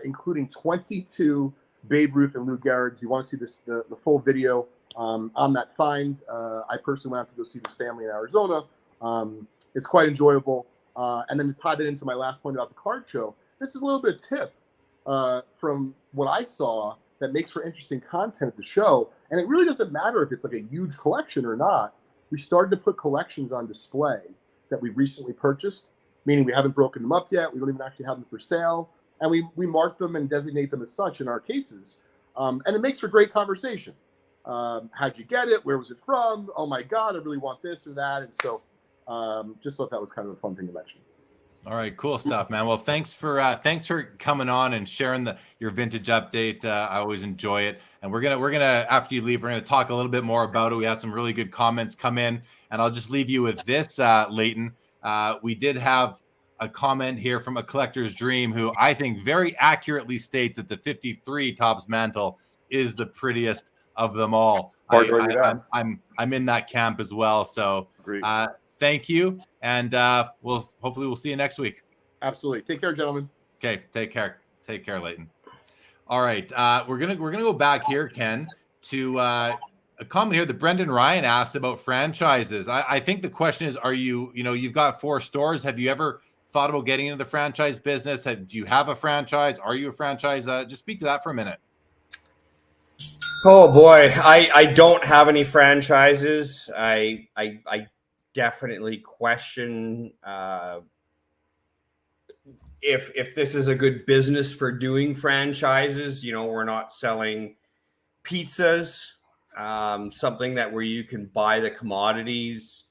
including 22 Babe Ruth and Lou Gehrig's. You want to see the full video on that find. I personally went out to go see this family in Arizona. It's quite enjoyable. And then to tie that into my last point about the card show, this is a little bit of tip from what I saw that makes for interesting content at the show. And it really doesn't matter if it's like a huge collection or not. We started to put collections on display that we recently purchased, meaning we haven't broken them up yet. We don't even actually have them for sale. And we mark them and designate them as such in our cases. And it makes for great conversation. How'd you get it? Where was it from? Oh my God, I really want this or that. And so just thought that was kind of a fun thing to mention. All right, cool stuff, man. Well, thanks for coming on and sharing your vintage update. I always enjoy it. And we're gonna after you leave, we're gonna talk a little bit more about it. We had some really good comments come in, and I'll just leave you with this, Leighton. We did have a comment here from a collector's dream, who I think very accurately states that the 53 Tops Mantle is the prettiest of them all. I'm in that camp as well. So. Thank you, and hopefully we'll see you next week. Absolutely. Take care, gentlemen. Okay, take care, Leighton. All right, we're gonna go back here, Ken, to a comment here that Brendan Ryan asked about franchises. I think the question is, are you've got 4 stores. Have you ever thought about getting into the franchise business? Do you have a franchise? Are you a franchise? Just speak to that for a minute. Oh boy, I don't have any franchises. I definitely question if this is a good business for doing franchises. We're not selling pizzas, something that where you can buy the commodities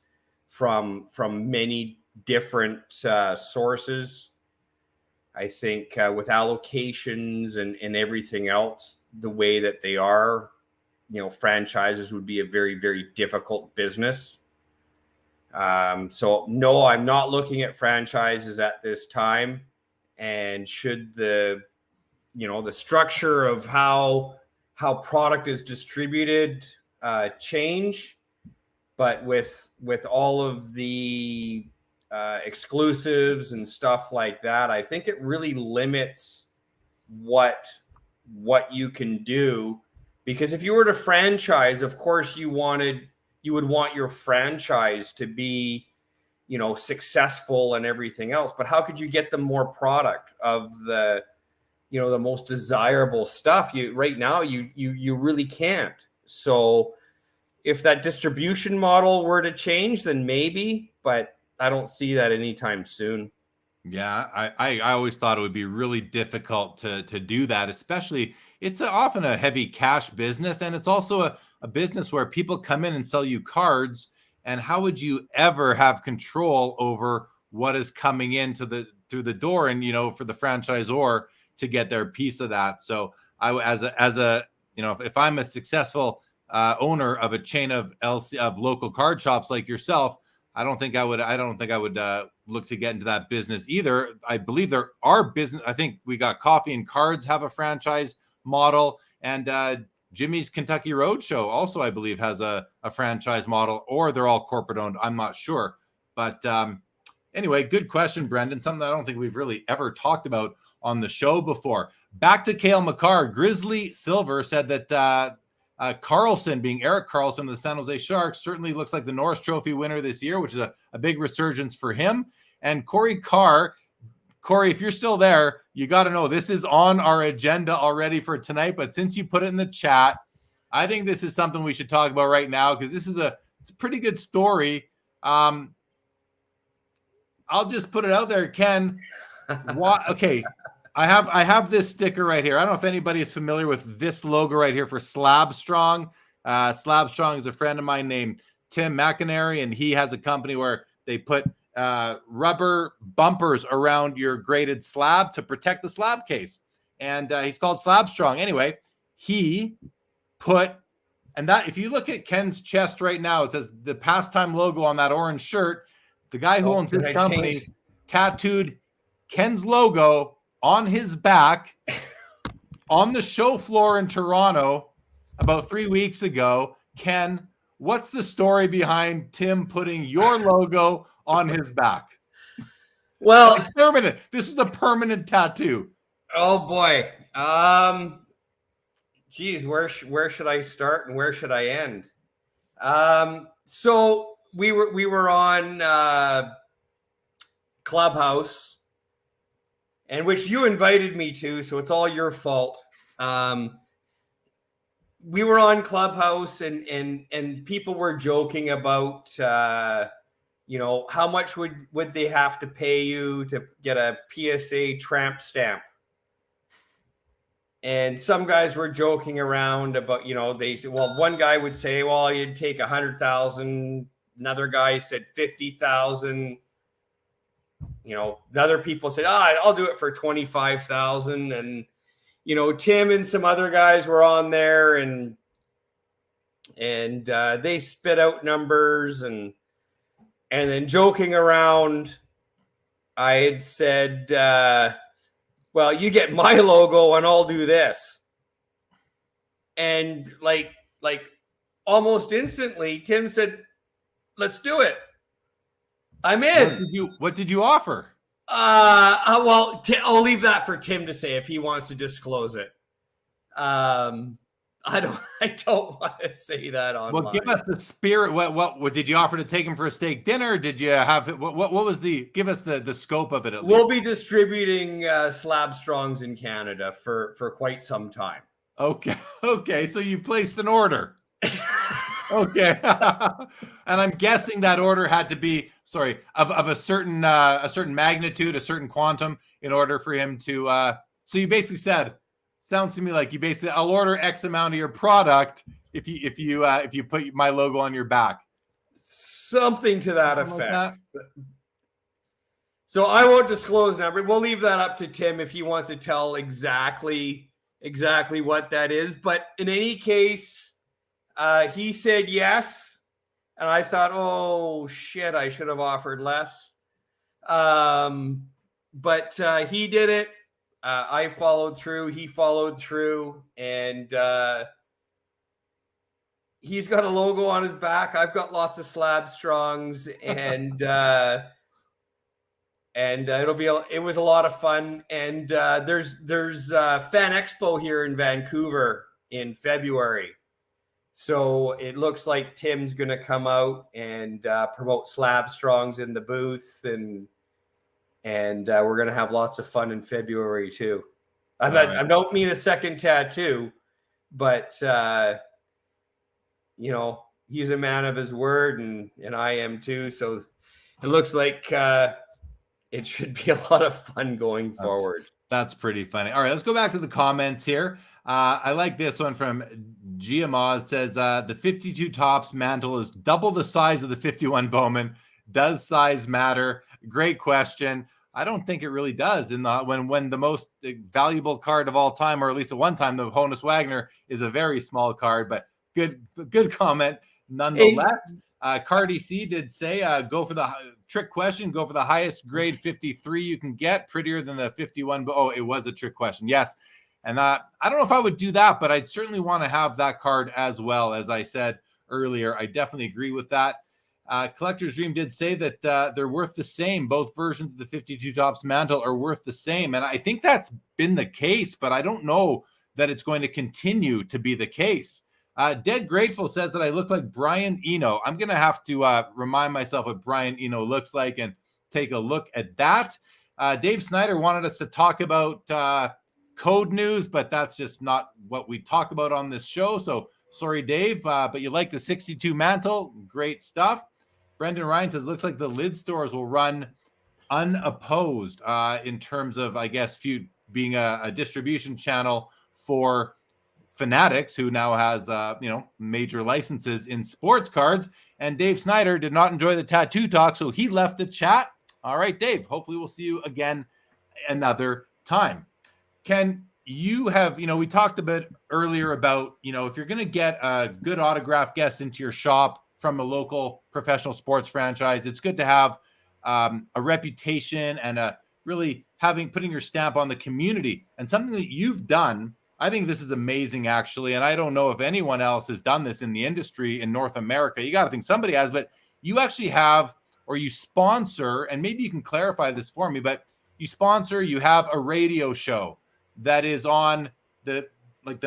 from many different sources. I think with allocations and everything else, the way that they are, franchises would be a very, very difficult business. So no, I'm not looking at franchises at this time. And should the structure of how product is distributed change, but with all of the exclusives and stuff like that, I think it really limits what you can do. Because if you were to franchise, of course you would want your franchise to be, you know, successful and everything else. But how could you get them more product of the, you know, the most desirable stuff? Right now you really can't. So if that distribution model were to change, then maybe, but I don't see that anytime soon. Yeah, I always thought it would be really difficult to do that, especially it's often a heavy cash business, and it's also a business where people come in and sell you cards, and how would you ever have control over what is coming into through the door, and you know, for the franchisor to get their piece of that. So as a you know, if I'm a successful owner of a chain of local card shops like yourself, I don't think I would look to get into that business either. I believe there are business. I think we got Coffee and Cards have a franchise model, and Jimmy's Kentucky Roadshow also, I believe, has a franchise model, or they're all corporate owned. I'm not sure, but anyway, good question, Brendan. Something I don't think we've really ever talked about on the show before. Back to Cale Makar. Grizzly Silver said that Carlson, being Erik Karlsson of the San Jose Sharks, certainly looks like the Norris Trophy winner this year, which is a big resurgence for him. And Corey Carr, Corey, if you're still there, you got to know this is on our agenda already for tonight. But since you put it in the chat, I think this is something we should talk about right now, because this is it's a pretty good story. I'll just put it out there, Ken. Okay. I have this sticker right here. I don't know if anybody is familiar with this logo right here for Slab Strong. Slab Strong is a friend of mine named Tim McInerney, and he has a company where they put rubber bumpers around your graded slab to protect the slab case. And he's called Slab Strong. Anyway, he put, and that, if you look at Ken's chest right now, it says the Pastime logo on that orange shirt. The guy who owns this company tattooed Ken's logo on his back on the show floor in Toronto about 3 weeks ago. Ken, what's the story behind Tim putting your logo on his back? Well, like permanent. This is a permanent tattoo. Oh boy. Geez, where should I start and where should I end? So we were on Clubhouse, and which you invited me to, so it's all your fault. We were on Clubhouse, and people were joking about you know, how much would they have to pay you to get a PSA tramp stamp? And some guys were joking around about, you know, they said, well, one guy would say, well, you'd take 100,000. Another guy said 50,000. You know, other people said, I'll do it for 25,000. And, you know, Tim and some other guys were on there, and they spit out numbers, and then joking around, I had said, well, you get my logo and I'll do this. And like almost instantly, Tim said, let's do it. I'm in. What did you offer? Well, I'll leave that for Tim to say if he wants to disclose it. I don't want to say that online. Well, give us the spirit. What did you offer to take him for a steak dinner? Did you have what was give us the scope of it at least? We'll be distributing Slab Strongs in Canada for quite some time. Okay. So you placed an order. Okay. And I'm guessing that order had to be of a certain magnitude, a certain quantum, in order for him to so you basically said, sounds to me like you basically, I'll order X amount of your product if you put my logo on your back. Something to that effect. Like that. So I won't disclose number. We'll leave that up to Tim if he wants to tell exactly what that is. But in any case, he said yes, and I thought, oh shit, I should have offered less. But he did it. I followed through. He followed through, and he's got a logo on his back. I've got lots of Slab Strongs, and it was a lot of fun. And there's Fan Expo here in Vancouver in February. So it looks like Tim's going to come out and promote Slab Strongs in the booth, and we're going to have lots of fun in February too. I don't mean a second tattoo, but he's a man of his word, and I am too. So it looks like it should be a lot of fun going forward. That's pretty funny. All right, let's go back to the comments here. I like this one from Giamaz. Says the 52 tops Mantle is double the size of the 51 Bowman. Does size matter? Great question. I don't think it really does. When the most valuable card of all time, or at least at one time, the Honus Wagner is a very small card, but good comment nonetheless. Cardi C did say, go for the trick question, go for the highest grade 53 you can get, prettier than the 51. But it was a trick question. Yes. And I don't know if I would do that, but I'd certainly want to have that card as well. As I said earlier, I definitely agree with that. Collector's Dream did say that they're worth the same. Both versions of the 52 tops Mantle are worth the same. And I think that's been the case, but I don't know that it's going to continue to be the case. Dead Grateful says that I look like Brian Eno. I'm going to have to remind myself what Brian Eno looks like and take a look at that. Dave Snyder wanted us to talk about code news, but that's just not what we talk about on this show. So sorry, Dave, but you like the 62 Mantle. Great stuff. Brendan Ryan says, looks like the lid stores will run unopposed in terms of, I guess, being a distribution channel for Fanatics, who now has, major licenses in sports cards. And Dave Snyder did not enjoy the tattoo talk, so he left the chat. All right, Dave, hopefully we'll see you again another time. Ken, you have, we talked a bit earlier about, if you're going to get a good autograph guest into your shop from a local professional sports franchise, it's good to have a reputation and really putting your stamp on the community. And something that you've done, I think this is amazing, actually. And I don't know if anyone else has done this in the industry in North America. You got to think somebody has, but you actually have, or you sponsor, and maybe you can clarify this for me, but you have a radio show that is on the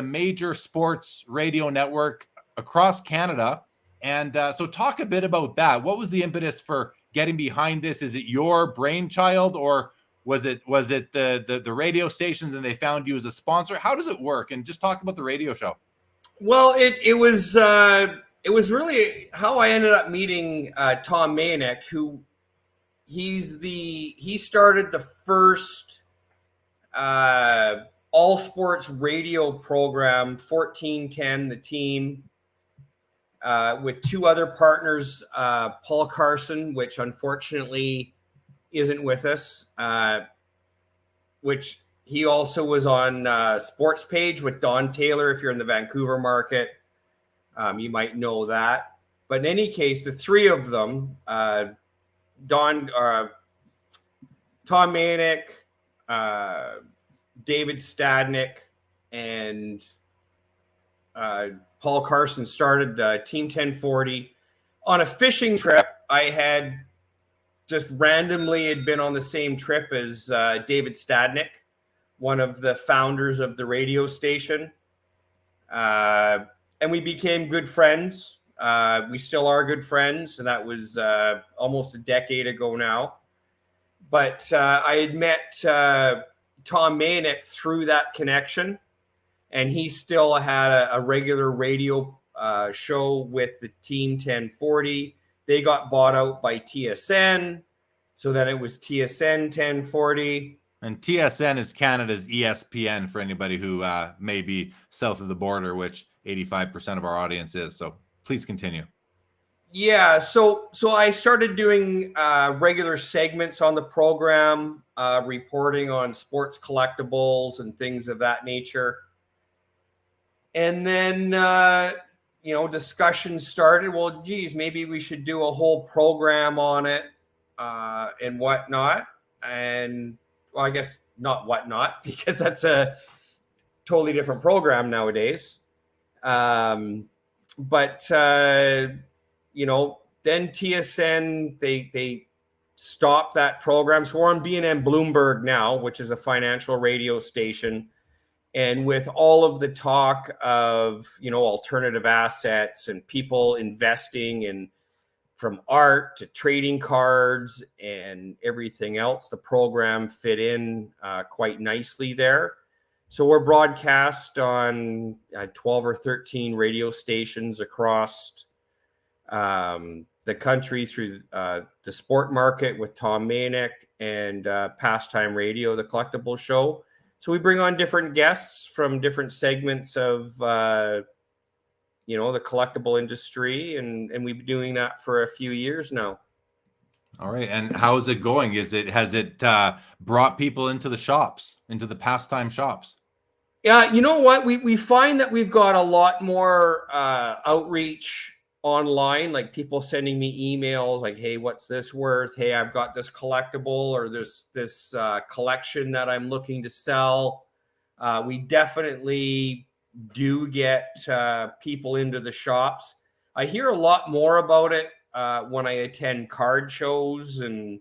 major sports radio network across Canada. And so talk a bit about that. What was the impetus for getting behind this? Is it your brainchild, or was it the radio stations and they found you as a sponsor? How does it work? And just talk about the radio show. Well, it was really how I ended up meeting Tom Manek, who he started the first all sports radio program, 1410, the team, with two other partners, Paul Carson, which unfortunately isn't with us, which he also was on Sports Page with Don Taylor. If you're in the Vancouver market, you might know that. But in any case, the three of them, Tom Manek, David Stadnick, and Paul Carson started Team 1040 on a fishing trip. I had just randomly had been on the same trip as David Stadnick, one of the founders of the radio station. And we became good friends. We still are good friends. And that was almost a decade ago now. But I had met Tom Manek through that connection. And he still had a regular radio show with the Team 1040. They got bought out by TSN. So then it was TSN 1040. And TSN is Canada's ESPN for anybody who may be south of the border, which 85% of our audience is. So please continue. Yeah, so I started doing regular segments on the program, reporting on sports collectibles and things of that nature. And then, discussions started. Well, geez, maybe we should do a whole program on it and whatnot. And, well, I guess not whatnot, because that's a totally different program nowadays. but then TSN, they stopped that program. So we're on B&M Bloomberg now, which is a financial radio station. And with all of the talk of, alternative assets and people investing in from art to trading cards and everything else, the program fit in quite nicely there. So we're broadcast on 12 or 13 radio stations across the country through the Sport Market with Tom Mainick and Pastime Radio, the collectible show. So we bring on different guests from different segments of, the collectible industry, and we've been doing that for a few years now. All right. And how is it going? Has it brought people into the shops, into the Pastime shops? Yeah, you know what? We find that we've got a lot more outreach online, like people sending me emails like, hey, what's this worth? Hey, I've got this collectible or this collection that I'm looking to sell. We definitely do get people into the shops. I hear a lot more about it when I attend card shows and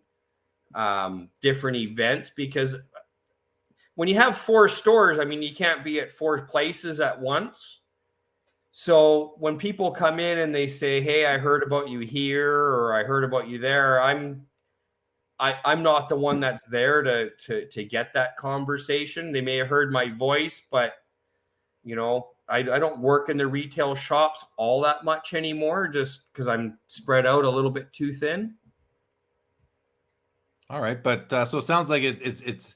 different events, because when you have 4 stores, I mean, you can't be at 4 places at once. So when people come in and they say, hey, I heard about you here, or I heard about you there, I'm not the one that's there to get that conversation. They may have heard my voice, but I don't work in the retail shops all that much anymore, just because I'm spread out a little bit too thin. All right, but so it sounds like it's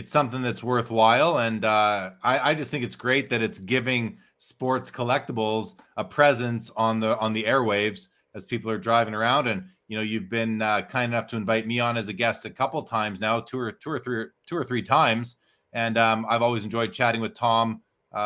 something that's worthwhile, and I just think it's great that it's giving sports collectibles a presence on the airwaves as people are driving around. And you've been kind enough to invite me on as a guest a couple times now, two or three times, and I've always enjoyed chatting with Tom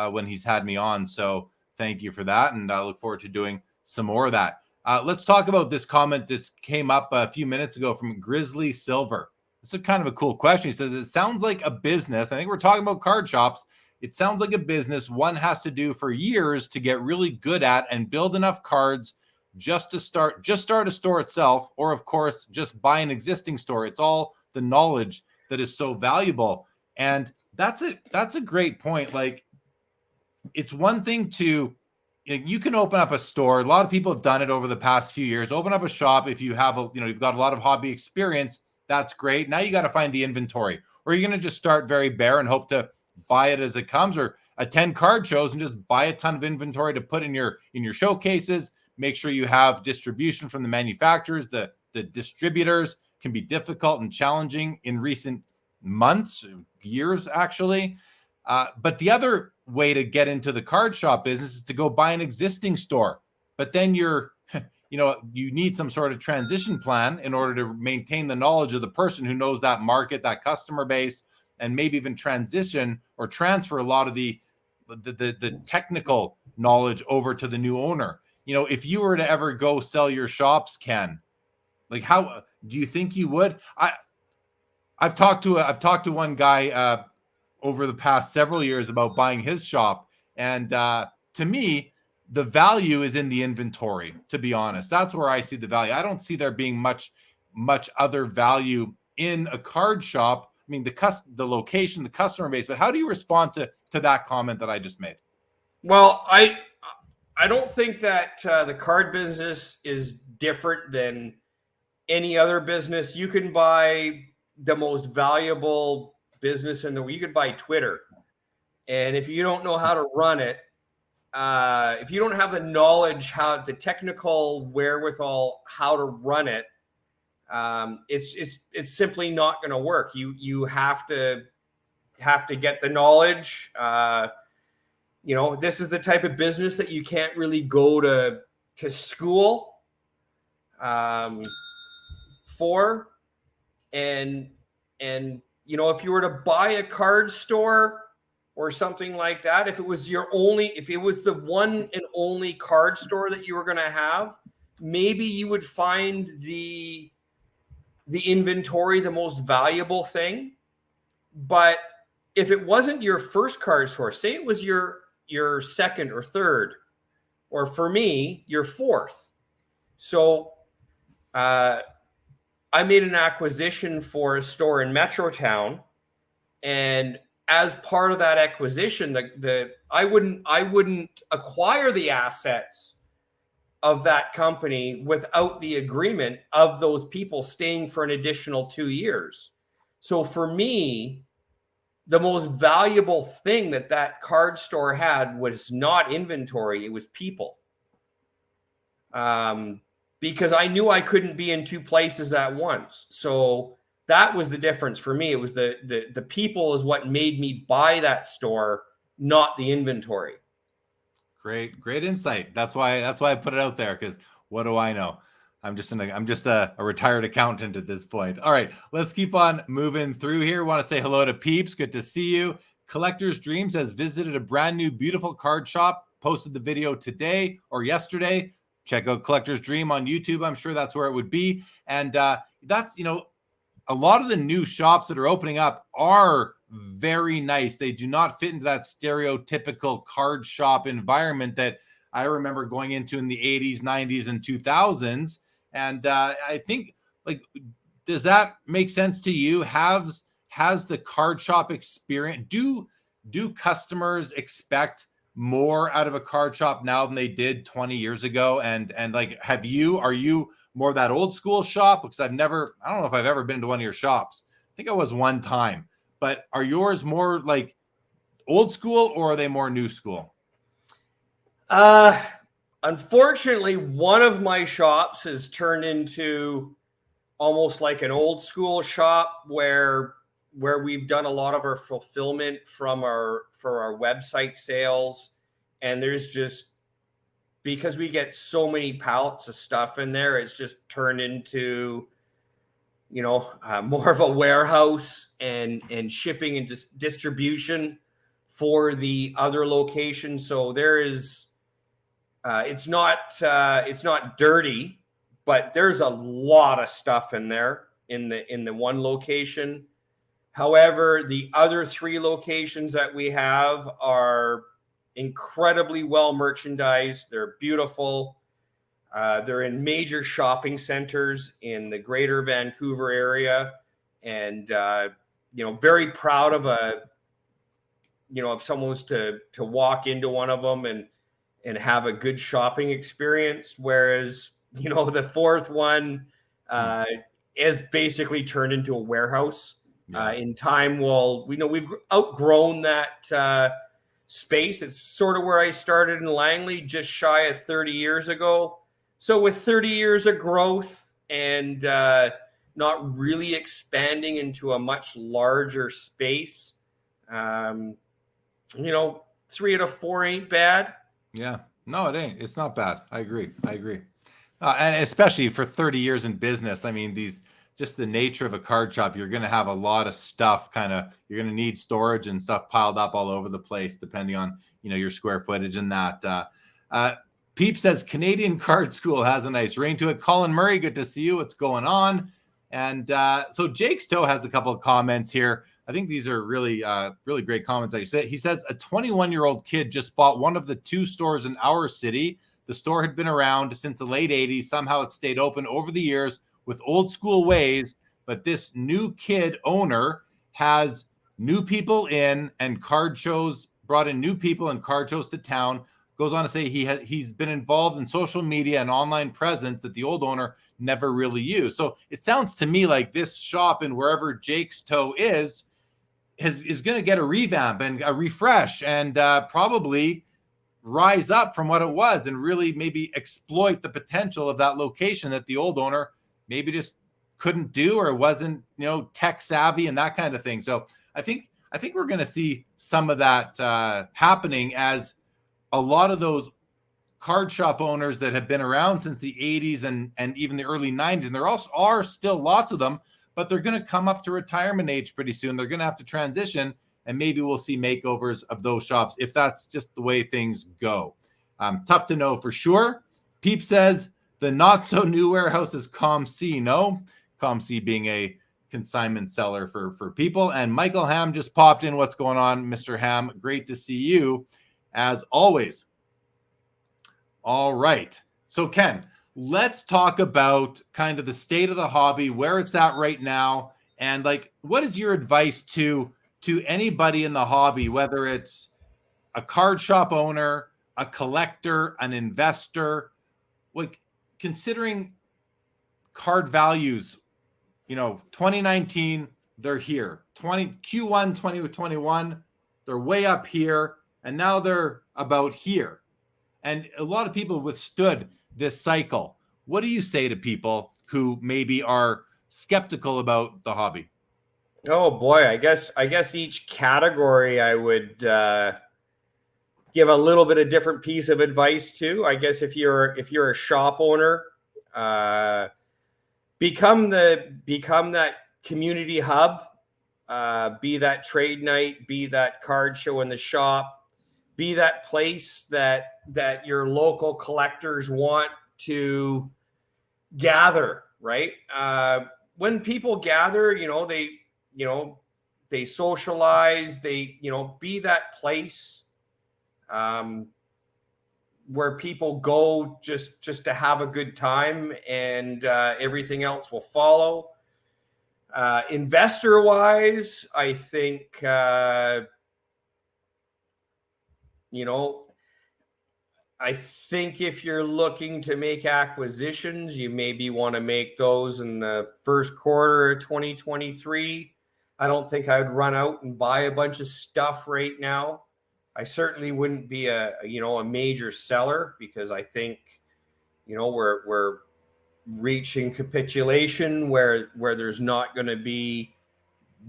when he's had me on. So thank you for that, and I look forward to doing some more of that. Let's talk about this comment that came up a few minutes ago from Grizzly Silver. This is kind of a cool question. He says, it sounds like a business. I think we're talking about card shops. It sounds like a business one has to do for years to get really good at and build enough cards just to start a store itself, or of course, just buy an existing store. It's all the knowledge that is so valuable. And that's a great point. Like, it's one thing to, you can open up a store. A lot of people have done it over the past few years. Open up a shop. If you have you've got a lot of hobby experience, that's great. Now you got to find the inventory, or you're going to just start very bare and hope to buy it as it comes, or attend card shows and just buy a ton of inventory to put in your showcases. Make sure you have distribution from the manufacturers. The distributors can be difficult and challenging in recent months, years actually. But the other way to get into the card shop business is to go buy an existing store. But then you need some sort of transition plan in order to maintain the knowledge of the person who knows that market, that customer base, and maybe even transition or transfer a lot of the technical knowledge over to the new owner. If you were to ever go sell your shops, Ken, like, how do you think you would? I've talked to one guy over the past several years about buying his shop, and to me, the value is in the inventory. To be honest, that's where I see the value. I don't see there being much other value in a card shop. I mean, the location, the customer base. But how do you respond to that comment that I just made? Well, I don't think that the card business is different than any other business. You can buy the most valuable business you could buy Twitter, and if you don't know how to run it, if you don't have the knowledge, the technical wherewithal, how to run it, it's simply not going to work. You have to get the knowledge. This is the type of business that you can't really go to school for, and if you were to buy a card store or something like that, if it was the one and only card store that you were going to have, maybe you would find the inventory the most valuable thing. But if it wasn't your first card store, say it was your second or third, or for me, you're fourth. So I made an acquisition for a store in Metrotown, and as part of that acquisition, I wouldn't acquire the assets of that company without the agreement of those people staying for an additional 2 years. So for me, the most valuable thing that card store had was not inventory, it was people. Because I knew I couldn't be in two places at once. So that was the difference for me. It was the people is what made me buy that store, not the inventory. Great insight. That's why I put it out there, because what do I know? I'm just a retired accountant at this point. All right, let's keep on moving through here. Want to say hello to Peeps. Good to see you. Collector's Dreams has visited a brand new beautiful card shop. Posted the video today or yesterday. Check out Collector's Dream on YouTube. I'm sure that's where it would be. And that's, a lot of the new shops that are opening up are very nice. They do not fit into that stereotypical card shop environment that I remember going into in the 80s, 90s, and 2000s. And I think, like, does that make sense to you? Has the card shop experience, do customers expect more out of a card shop now than they did 20 years ago? And like, are you more that old school shop? Because I don't know if I've ever been to one of your shops. I think I was one time, but are yours more like old school, or are they more new school? Unfortunately, one of my shops has turned into almost like an old school shop where we've done a lot of our fulfillment for our website sales. And there's just, because we get so many pallets of stuff in there, it's just turned into, more of a warehouse and shipping and distribution for the other locations. So there is, it's not dirty, but there's a lot of stuff in there in the one location. However, the other three locations that we have are incredibly well merchandised. They're beautiful. They're in major shopping centers in the greater Vancouver area, and very proud of if someone was to walk into one of them and have a good shopping experience. Whereas the fourth one is basically turned into a warehouse. Yeah. In time, we've outgrown that space. It's sort of where I started in Langley, just shy of 30 years ago. So with 30 years of growth and not really expanding into a much larger space, 3 out of 4 ain't bad. Yeah, no, it ain't. It's not bad. I agree. And especially for 30 years in business, I mean, just the nature of a card shop, you're going to have a lot of stuff you're going to need storage and stuff piled up all over the place, depending on, your square footage and that. Peep says Canadian Card School has a nice ring to it. Colin Murray, good to see you. What's going on? And so Jake Stowe has a couple of comments here. I think these are really, really great comments. Like you said, he says a 21-year-old kid just bought one of the 2 stores in our city. The store had been around since the late 80s. Somehow it stayed open over the years with old school ways, but this new kid owner has new people in and brought in new people and card shows to town. Goes on to say he's been involved in social media and online presence that the old owner never really used. So it sounds to me like this shop and wherever Jake's Toe is going to get a revamp and a refresh and probably rise up from what it was and really maybe exploit the potential of that location that the old owner maybe just couldn't do or wasn't, tech savvy and that kind of thing. So I think we're going to see some of that happening, as a lot of those card shop owners that have been around since the 80s and even the early 90s, and there also are still lots of them, but they're going to come up to retirement age pretty soon. They're going to have to transition, and maybe we'll see makeovers of those shops if that's just the way things go. Tough to know for sure. Peep says the not so new warehouse is ComC. No, ComC being a consignment seller for people. And Michael Ham just popped in. What's going on, Mr. Ham? Great to see you as always. All right. So Ken, let's talk about kind of the state of the hobby, where it's at right now, and like, what is your advice to anybody in the hobby, whether it's a card shop owner, a collector, an investor, like considering card values, 2019, they're here. Q1 2021, they're way up here, and now they're about here. And a lot of people withstood this cycle. What do you say to people who maybe are skeptical about the hobby? Oh boy, I guess each category I would give a little bit of different piece of advice to. I guess if you're a shop owner, become that community hub, be that trade night, be that card show in the shop, be that place that your local collectors want to gather, right? When people gather, they socialize, they, be that place where people go just to have a good time, and everything else will follow. Investor wise, I think, I think if you're looking to make acquisitions, you maybe want to make those in the first quarter of 2023. I don't think I'd run out and buy a bunch of stuff right now. I certainly wouldn't be a major seller, because I think, we're reaching capitulation where there's not going to be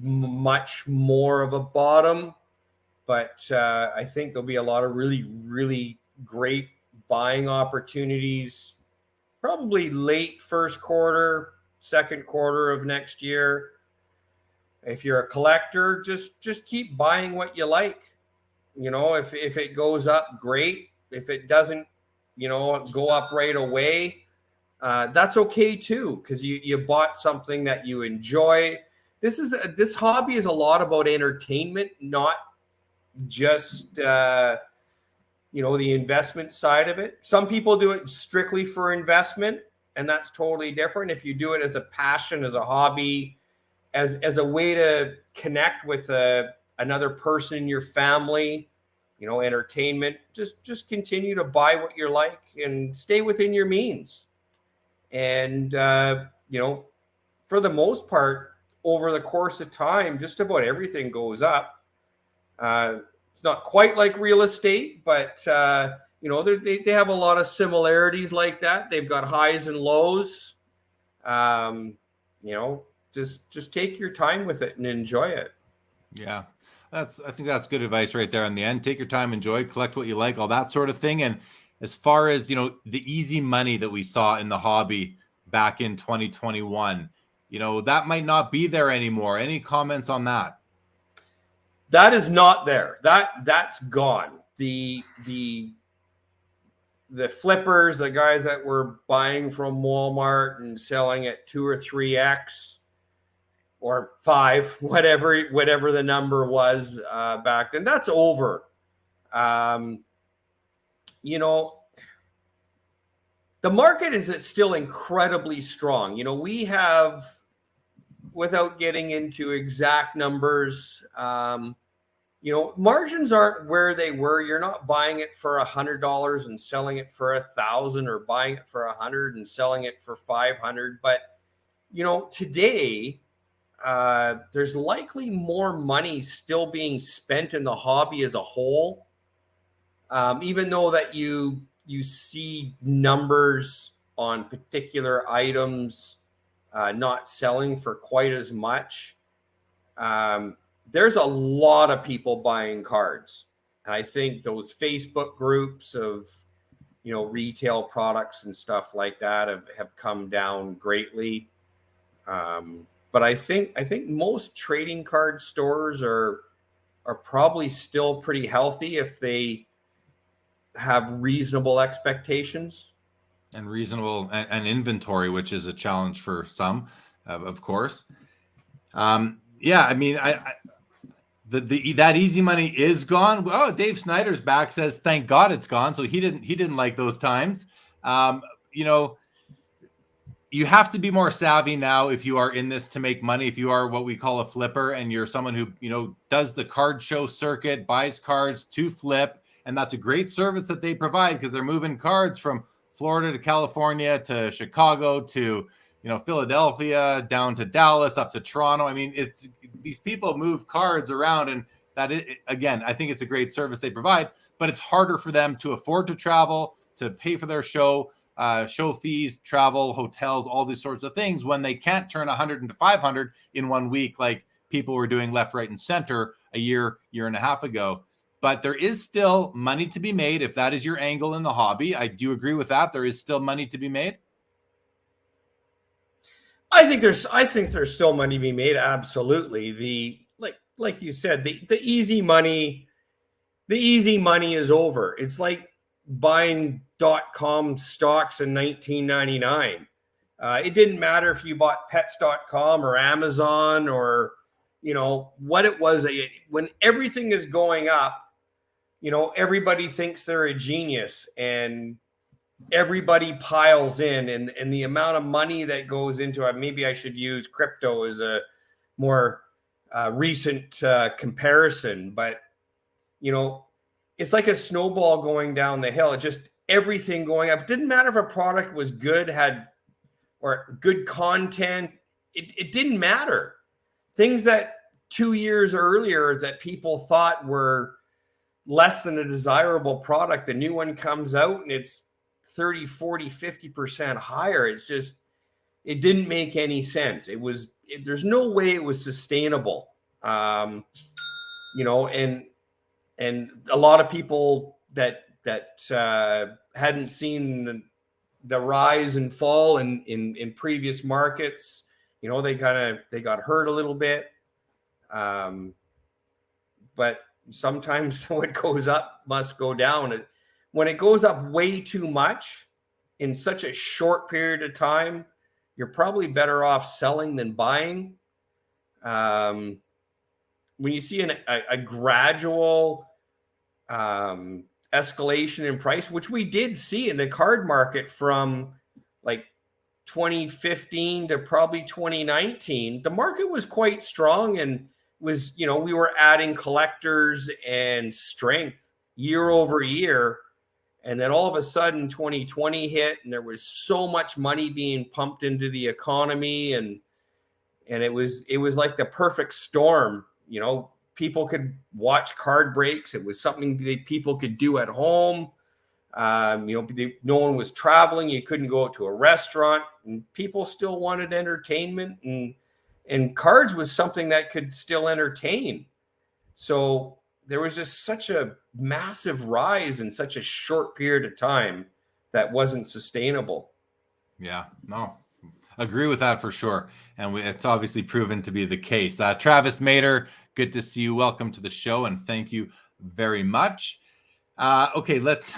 much more of a bottom. But I think there'll be a lot of really, really great buying opportunities, probably late first quarter, second quarter of next year. If you're a collector, just keep buying what you like. If it goes up, great. If it doesn't, go up right away, that's okay too, because you bought something that you enjoy. This hobby is a lot about entertainment, not just the investment side of it. Some people do it strictly for investment, and that's totally different. If you do it as a passion, as a hobby, as a way to connect with another person in your family, entertainment, just continue to buy what you like and stay within your means. And for the most part, over the course of time, just about everything goes up. It's not quite like real estate, but they have a lot of similarities like that. They've got highs and lows. Just take your time with it and enjoy it. Yeah, I think that's good advice right there in the end. Take your time, enjoy, collect what you like, all that sort of thing. And as far as, the easy money that we saw in the hobby back in 2021, that might not be there anymore. Any comments on that? That is not there. That's gone. The flippers, the guys that were buying from Walmart and selling at 2 or 3x or 5, whatever the number was back then, that's over. The market is still incredibly strong. We have, without getting into exact numbers, margins aren't where they were. You're not buying it for $100 and selling it for $1,000, or buying it for $100 and selling it for $500. But today, there's likely more money still being spent in the hobby as a whole, even though that you see numbers on particular items not selling for quite as much. There's a lot of people buying cards. And I think those Facebook groups of, retail products and stuff like that have come down greatly. But I think most trading card stores are probably still pretty healthy if they have reasonable expectations and reasonable and inventory, which is a challenge for some, of course. Yeah, I mean, that easy money is gone. Well, Dave Snyder's back, says thank God it's gone. So he didn't like those times. You know, you have to be more savvy now if you are in this to make money. If you are what we call a flipper and you're someone who, you know, does the card show circuit, buys cards to flip, and that's a great service that they provide because they're moving cards from Florida to California to Chicago to, you know, Philadelphia down to Dallas up to Toronto. I mean, it's these people move cards around, and that is, again, I think it's a great service they provide, but it's harder for them to afford to travel, to pay for their show fees, travel, hotels, all these sorts of things when they can't turn 100 into 500 in 1 week like people were doing left, right, and center a year and a half ago. But there is still money to be made if that is your angle in the hobby. I do agree with that. There is still money to be made. I think there's still money to be made. Absolutely. The like you said, the easy money is over. It's like buying .com stocks in 1999. It didn't matter if you bought pets.com or Amazon or, you know, what it was. When everything is going up, you know, everybody thinks they're a genius and everybody piles in, and the amount of money that goes into it. Maybe I should use crypto as a more recent comparison, but, you know, it's like a snowball going down the hill. It just everything going up. It didn't matter if a product was good, had or good content. It didn't matter. Things that 2 years earlier that people thought were less than a desirable product, the new one comes out and it's 30, 40, 50% higher. It's just, it didn't make any sense. There's no way it was sustainable. You know, and a lot of people that hadn't seen the rise and fall in previous markets, you know, they got hurt a little bit. But sometimes what goes up must go down. When it goes up way too much in such a short period of time, you're probably better off selling than buying. When you see a gradual escalation in price, which we did see in the card market from like 2015 to probably 2019, the market was quite strong and was, you know, we were adding collectors and strength year over year. And then all of a sudden 2020 hit and there was so much money being pumped into the economy. And it was like the perfect storm. You know, people could watch card breaks. It was something that people could do at home. You know, no one was traveling. You couldn't go out to a restaurant, and people still wanted entertainment, and cards was something that could still entertain. So there was just such a massive rise in such a short period of time that wasn't sustainable. Yeah, no, agree with that for sure. And it's obviously proven to be the case. Travis Mater, good to see you. Welcome to the show, and thank you very much. Okay, let's.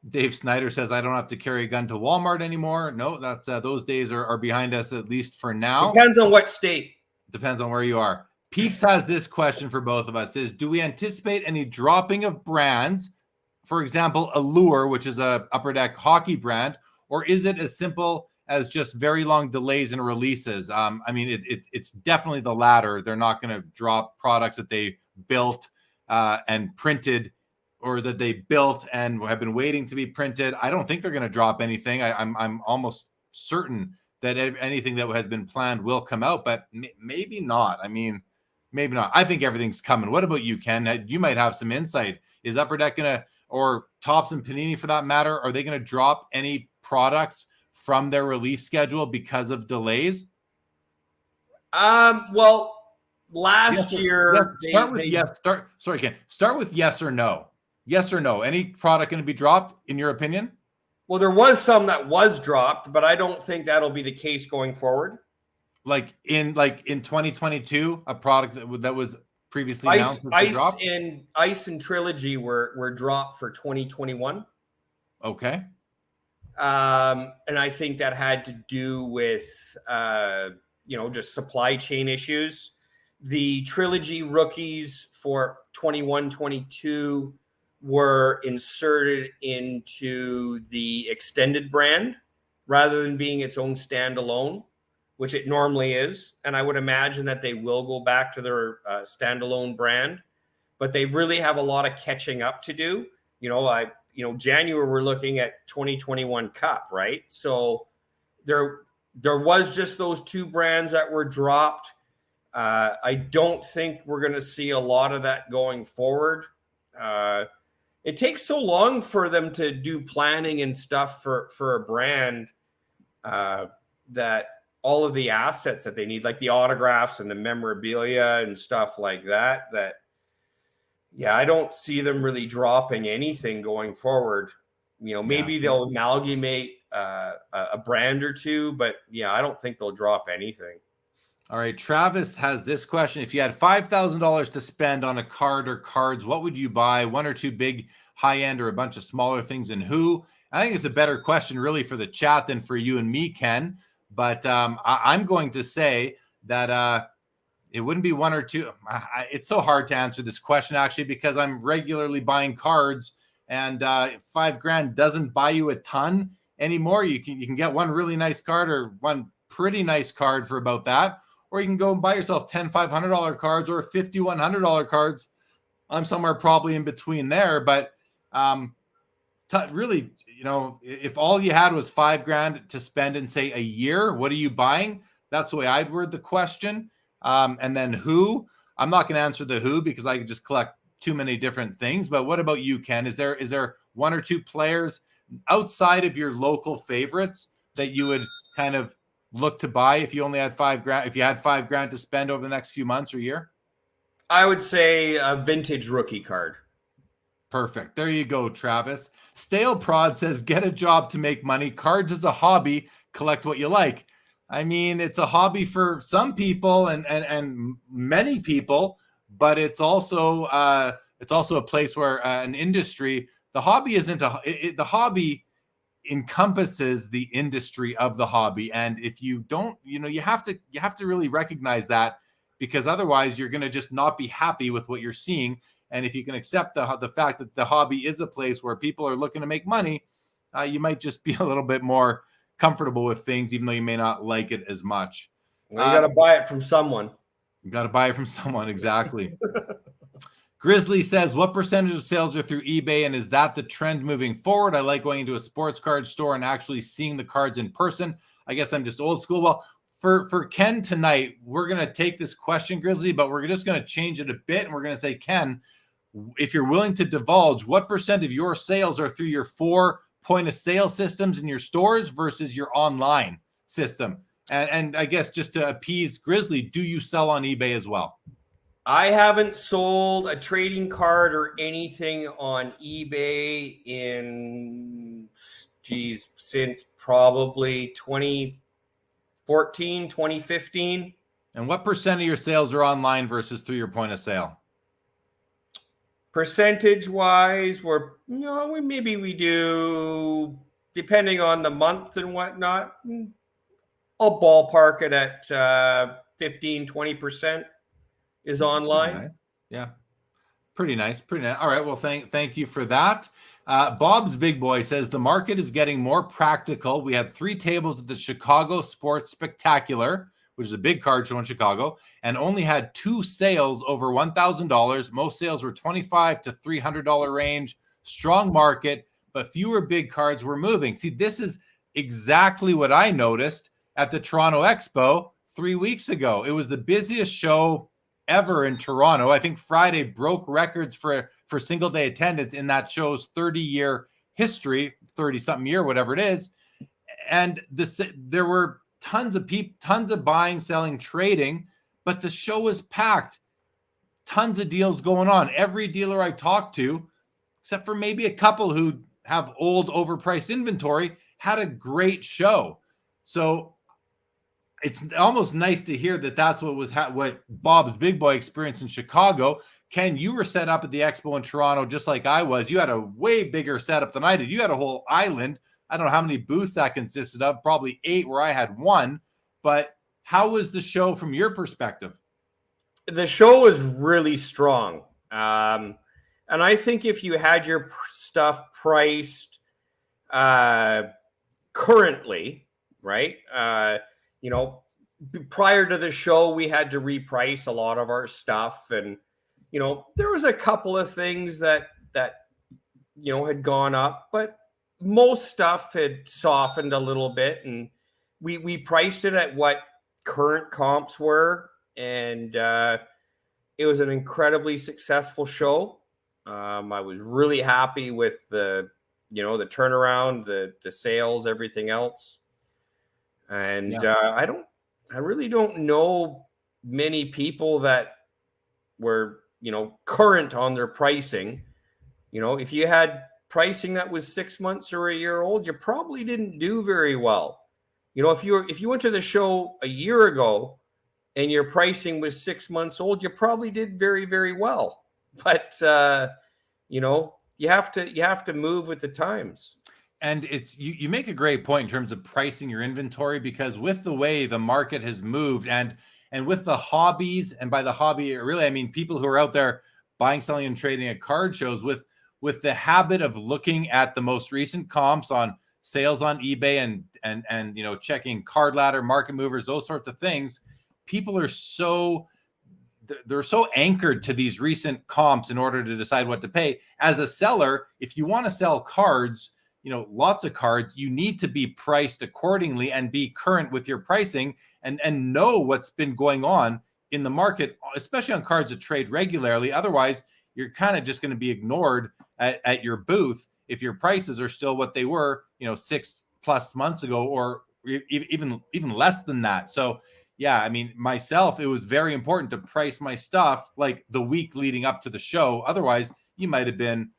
Dave Snyder says, I don't have to carry a gun to Walmart anymore. No, that's those days are behind us, at least for now. Depends on what state. Depends on where you are. Peeps has this question for both of us: do we anticipate any dropping of brands? For example, Allure, which is a Upper Deck hockey brand, or is it as simple as just very long delays in releases? I mean, it's definitely the latter. They're not going to drop products that they built and printed, or that they built and have been waiting to be printed. I don't think they're going to drop anything. I'm almost certain that anything that has been planned will come out, but maybe not. I mean, maybe not. I think everything's coming. What about you, Ken? You might have some insight. Is Upper Deck going to, or Topps and Panini for that matter, are they going to drop any products from their release schedule because of delays? Well, last year, Sorry, Ken. Start with yes or no. Yes or no. Any product going to be dropped, in your opinion? Well, there was some that was dropped, but I don't think that'll be the case going forward. Like in 2022, a product that was previously announced. Ice and Trilogy were dropped for 2021. Okay. And I think that had to do with just supply chain issues. the trilogy rookies for 21-22 were inserted into the extended brand rather than being its own standalone, which it normally is. And I would imagine that they will go back to their standalone brand, but they really have a lot of catching up to do. January we're looking at 2021 Cup, right? So there was just those two brands that were dropped. I don't think we're going to see a lot of that going forward. It takes so long for them to do planning and stuff for a brand that all of the assets that they need, like the autographs and the memorabilia and stuff like that, I don't see them really dropping anything going forward. Maybe they'll amalgamate a brand or two, but I don't think they'll drop anything. All right, Travis has this question. If you had $5,000 to spend on a card or cards, what would you buy? One or two big high-end or a bunch of smaller things, and who? I think it's a better question really for the chat than for you and me, Ken. But I'm going to say that it wouldn't be one or two. It's so hard to answer this question, actually, because I'm regularly buying cards, and $5,000 doesn't buy you a ton anymore. You can get one really nice card or one pretty nice card for about that. Or you can go and buy yourself $10, $500 cards or $50, $100 cards. I'm somewhere probably in between there. But really, if all you had was $5,000 to spend in, say, a year, what are you buying? That's the way I'd word the question. And then who? I'm not going to answer the who because I could just collect too many different things. But what about you, Ken? Is there one or two players outside of your local favorites that you would kind of look to buy if you only had $5,000, if you had $5,000 to spend over the next few months or year? I would say a vintage rookie card. Perfect. There you go, Travis. Stale Prod says, get a job to make money. Cards is a hobby. Collect what you like. I mean, it's a hobby for some people and many people, but it's also a place where an industry, the hobby isn't the hobby encompasses the industry of the hobby. And if you don't, you have to really recognize that, because otherwise you're going to just not be happy with what you're seeing. And if you can accept the fact that the hobby is a place where people are looking to make money, you might just be a little bit more comfortable with things, even though you may not like it as much. Well, you got to buy it from someone. You got to buy it from someone. Exactly. Grizzly says, what percentage of sales are through eBay, and is that the trend moving forward? I like going into a sports card store and actually seeing the cards in person. I guess I'm just old school. Well, for Ken tonight, we're going to take this question, Grizzly, but we're just going to change it a bit. And we're going to say, Ken, if you're willing to divulge, what percent of your sales are through your 4 point of sale systems in your stores versus your online system? And I guess just to appease Grizzly, do you sell on eBay as well? I haven't sold a trading card or anything on eBay since probably 2014, 2015. And what percent of your sales are online versus through your point of sale? Percentage wise, maybe we do, depending on the month and whatnot, I'll ballpark it at 15, 20%. Is online. Nice. Yeah. Pretty nice. All right. Well, thank you for that. Bob's Big Boy says the market is getting more practical. We had 3 tables at the Chicago Sports Spectacular, which is a big card show in Chicago, and only had 2 sales over $1,000. Most sales were $25 to $300 range. Strong market, but fewer big cards were moving. See, this is exactly what I noticed at the Toronto Expo 3 weeks ago. It was the busiest show ever in Toronto. I think Friday broke records for single day attendance in that show's 30-year history, 30-something year, whatever it is. And there were tons of people, tons of buying, selling, trading, but the show was packed. Tons of deals going on. Every dealer I talked to, except for maybe a couple who have old overpriced inventory, had a great show. So it's almost nice to hear that that's what Bob's Big Boy experienced in Chicago. Ken, you were set up at the Expo in Toronto just like I was. You had a way bigger setup than I did. You had a whole island. I don't know how many booths that consisted of, probably 8 where I had 1. But how was the show from your perspective? The show was really strong. And I think if you had your stuff priced currently, right? Prior to the show, we had to reprice a lot of our stuff, and there was a couple of things that had gone up, but most stuff had softened a little bit, and we priced it at what current comps were, and it was an incredibly successful show. I was really happy with the turnaround, the sales, everything else. And I really don't know many people that were, current on their pricing. If you had pricing that was 6 months or a year old, you probably didn't do very well. If you went to the show a year ago and your pricing was 6 months old, you probably did very, very well. But you have to move with the times. And it's you make a great point in terms of pricing your inventory, because with the way the market has moved and with the hobbies, and by the hobby, really, I mean people who are out there buying, selling, and trading at card shows, with the habit of looking at the most recent comps on sales on eBay and checking Card Ladder, Market Movers, those sorts of things. People are they're so anchored to these recent comps in order to decide what to pay. As a seller, if you want to sell cards, lots of cards, you need to be priced accordingly and be current with your pricing and know what's been going on in the market, especially on cards that trade regularly. Otherwise, you're kind of just going to be ignored at your booth if your prices are still what they were, 6+ months ago, or even less than that. So yeah, I mean, myself, it was very important to price my stuff like the week leading up to the show. Otherwise, you might have been,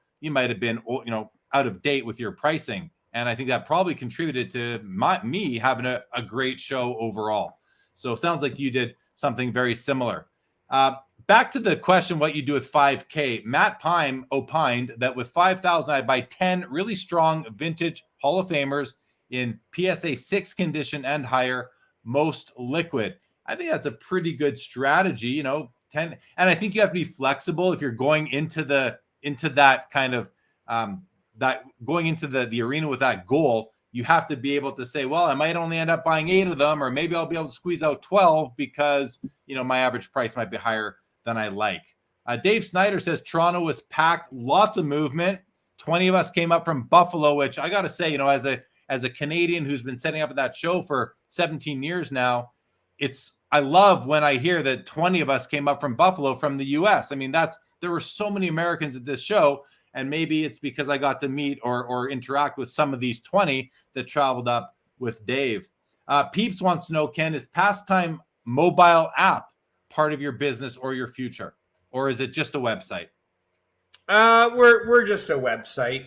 out of date with your pricing. And I think that probably contributed to me having a great show overall. So it sounds like you did something very similar. Back to the question, what you do with 5K. Matt Pime opined that with 5,000, I'd buy 10 really strong vintage Hall of Famers in PSA 6 condition and higher, most liquid. I think that's a pretty good strategy, 10. And I think you have to be flexible if you're going into that kind of that going into the arena with that goal. You have to be able to say, well, I might only end up buying 8 of them, or maybe I'll be able to squeeze out 12 because my average price might be higher than I like. Dave Snyder says Toronto was packed, lots of movement. 20 of us came up from Buffalo, which I got to say, as a Canadian who's been setting up at that show for 17 years now, I love when I hear that 20 of us came up from Buffalo from the US. I mean, there were so many Americans at this show, and maybe it's because I got to meet or interact with some of these 20 that traveled up with Dave. Peeps wants to know, Ken, is Pastime mobile app part of your business or your future, or is it just a website? We're just a website.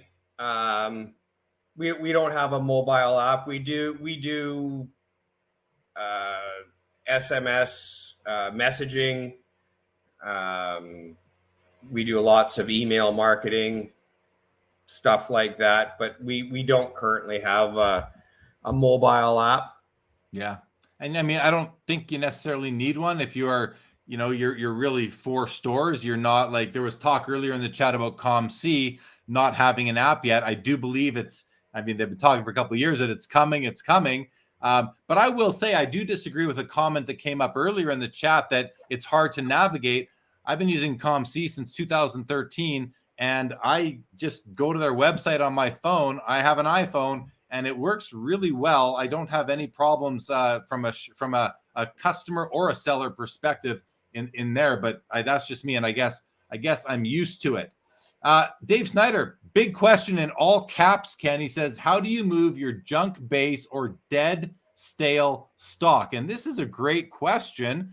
We don't have a mobile app. We do SMS messaging. We do lots of email marketing, stuff like that. But we don't currently have a mobile app. Yeah. And I mean, I don't think you necessarily need one if you are, you're really for stores. You're not like, there was talk earlier in the chat about ComC not having an app yet. I do believe they've been talking for a couple of years that it's coming. But I will say, I do disagree with a comment that came up earlier in the chat that it's hard to navigate. I've been using ComC since 2013, and I just go to their website on my phone. I have an iPhone, and it works really well. I don't have any problems from a customer or a seller perspective in there, but that's just me. And I guess I'm used to it. Dave Snyder, big question in all caps, Ken. He says, how do you move your junk base or dead stale stock? And this is a great question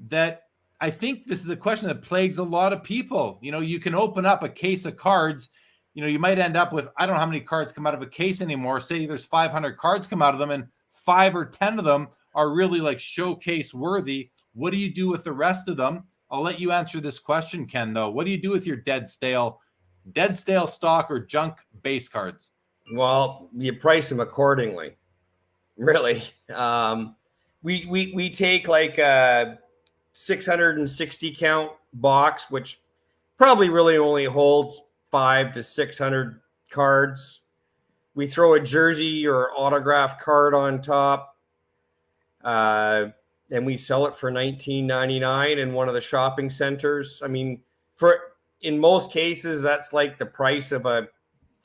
that I think this is a question that plagues a lot of people. You can open up a case of cards. You might end up with, I don't know how many cards come out of a case anymore. Say there's 500 cards come out of them and 5 or 10 of them are really like showcase worthy. What do you do with the rest of them? I'll let you answer this question, Ken, though. What do you do with your dead stale stock or junk base cards? Well, you price them accordingly. Really. We take like 660 count box, which probably really only holds 500 to 600 cards. We throw a jersey or autograph card on top, and we sell it for $19.99 in one of the shopping centers. I mean, in most cases, that's like the price of a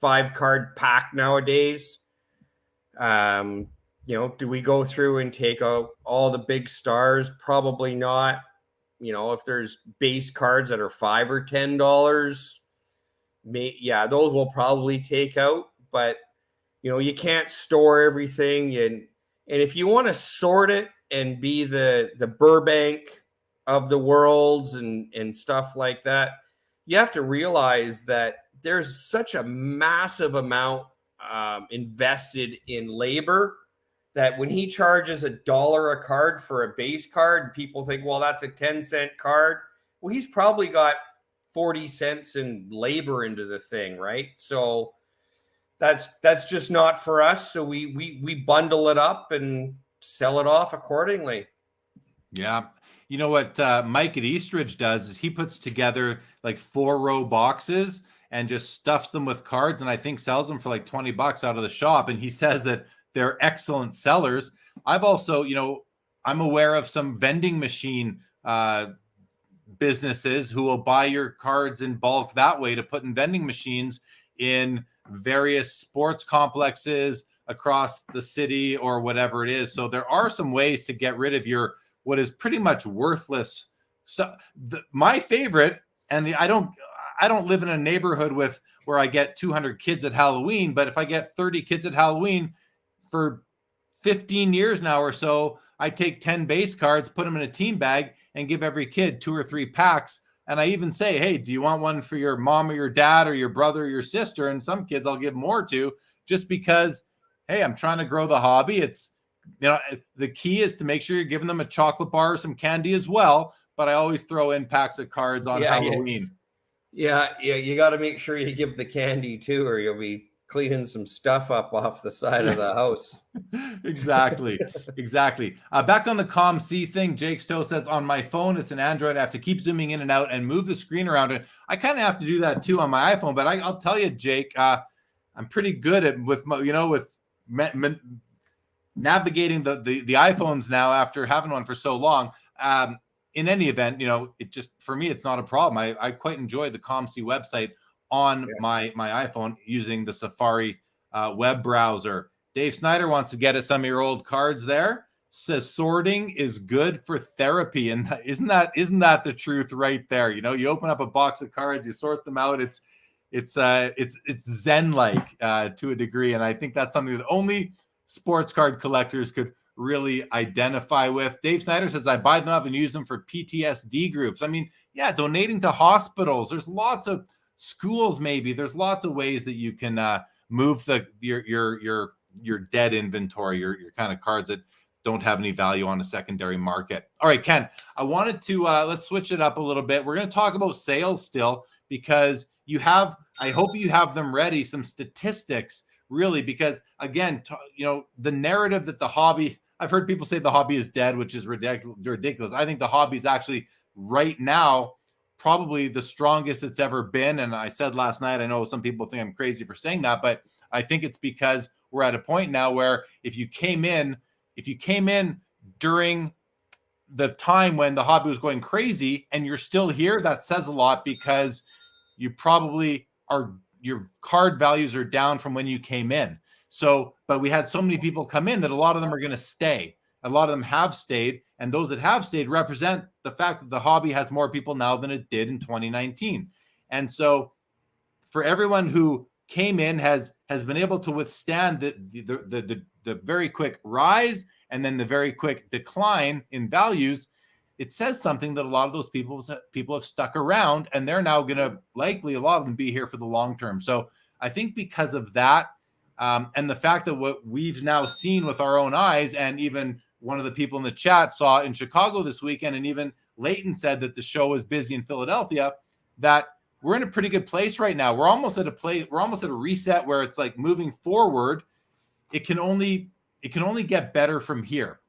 5-card pack nowadays. Do we go through and take out all the big stars? Probably not. If there's base cards that are $5 or $10, those will probably take out. But you can't store everything, and if you want to sort it and be the Burbank of the worlds and stuff like that, you have to realize that there's such a massive amount invested in labor that when he charges $1 a card for a base card, people think, well, that's a 10-cent card. Well, he's probably got 40 cents in labor into the thing, right? So that's just not for us. So we bundle it up and sell it off accordingly. Yeah. You know what Mike at Eastridge does is he puts together like 4-row boxes and just stuffs them with cards, and I think sells them for like $20 out of the shop. And he says that they're excellent sellers. I've also, I'm aware of some vending machine businesses who will buy your cards in bulk that way to put in vending machines in various sports complexes across the city or whatever it is. So there are some ways to get rid of what is pretty much worthless stuff. My favorite, and I don't live in a neighborhood where I get 200 kids at Halloween, but if I get 30 kids at Halloween for 15 years now or so, I take 10 base cards, put them in a team bag, and give every kid 2 or 3 packs. And I even say, hey, do you want one for your mom or your dad or your brother or your sister? And some kids I'll give more to, just because, hey, I'm trying to grow the hobby. It's, the key is to make sure you're giving them a chocolate bar or some candy as well. But I always throw in packs of cards on Halloween. Yeah. You got to make sure you give the candy too, or you'll be cleaning some stuff up off the side of the house. Exactly. Back on the COM-C thing, Jake Stowe says, on my phone, it's an Android. I have to keep zooming in and out and move the screen around it. I kind of have to do that too on my iPhone, but I'll tell you, Jake, I'm pretty good at with navigating the iPhones now after having one for so long. In any event, it just, for me, it's not a problem. I quite enjoy the COM-C website on my iPhone using the Safari web browser. Dave Snyder wants to get at some of your old cards there. Says sorting is good for therapy. And isn't that the truth right there? You open up a box of cards, you sort them out. It's Zen-like to a degree. And I think that's something that only sports card collectors could really identify with. Dave Snyder says, I buy them up and use them for PTSD groups. I mean, donating to hospitals. There's lots of schools, maybe. There's lots of ways that you can move your dead inventory, your kind of cards that don't have any value on a secondary market. All right, Ken, I wanted to let's switch it up a little bit. We're going to talk about sales still, because I hope you have them ready, some statistics, really, because again, the narrative that the hobby, I've heard people say the hobby is dead, which is ridiculous. I think the hobby is actually right now probably the strongest it's ever been. And I said last night, I know some people think I'm crazy for saying that, but I think it's because we're at a point now where if you came in during the time when the hobby was going crazy and you're still here, that says a lot, because you probably your card values are down from when you came in. So, but we had so many people come in that a lot of them are going to stay. A lot of them have stayed, and those that have stayed represent the fact that the hobby has more people now than it did in 2019. And so for everyone who came in has been able to withstand the very quick rise and then the very quick decline in values, it says something that a lot of those people have stuck around, and they're now going to likely, a lot of them, be here for the long term. So I think because of that, and the fact that what we've now seen with our own eyes, and even one of the people in the chat saw in Chicago this weekend, and even Leighton said that the show was busy in Philadelphia, that we're in a pretty good place right now. We're almost at a reset where it's like moving forward. It can only get better from here.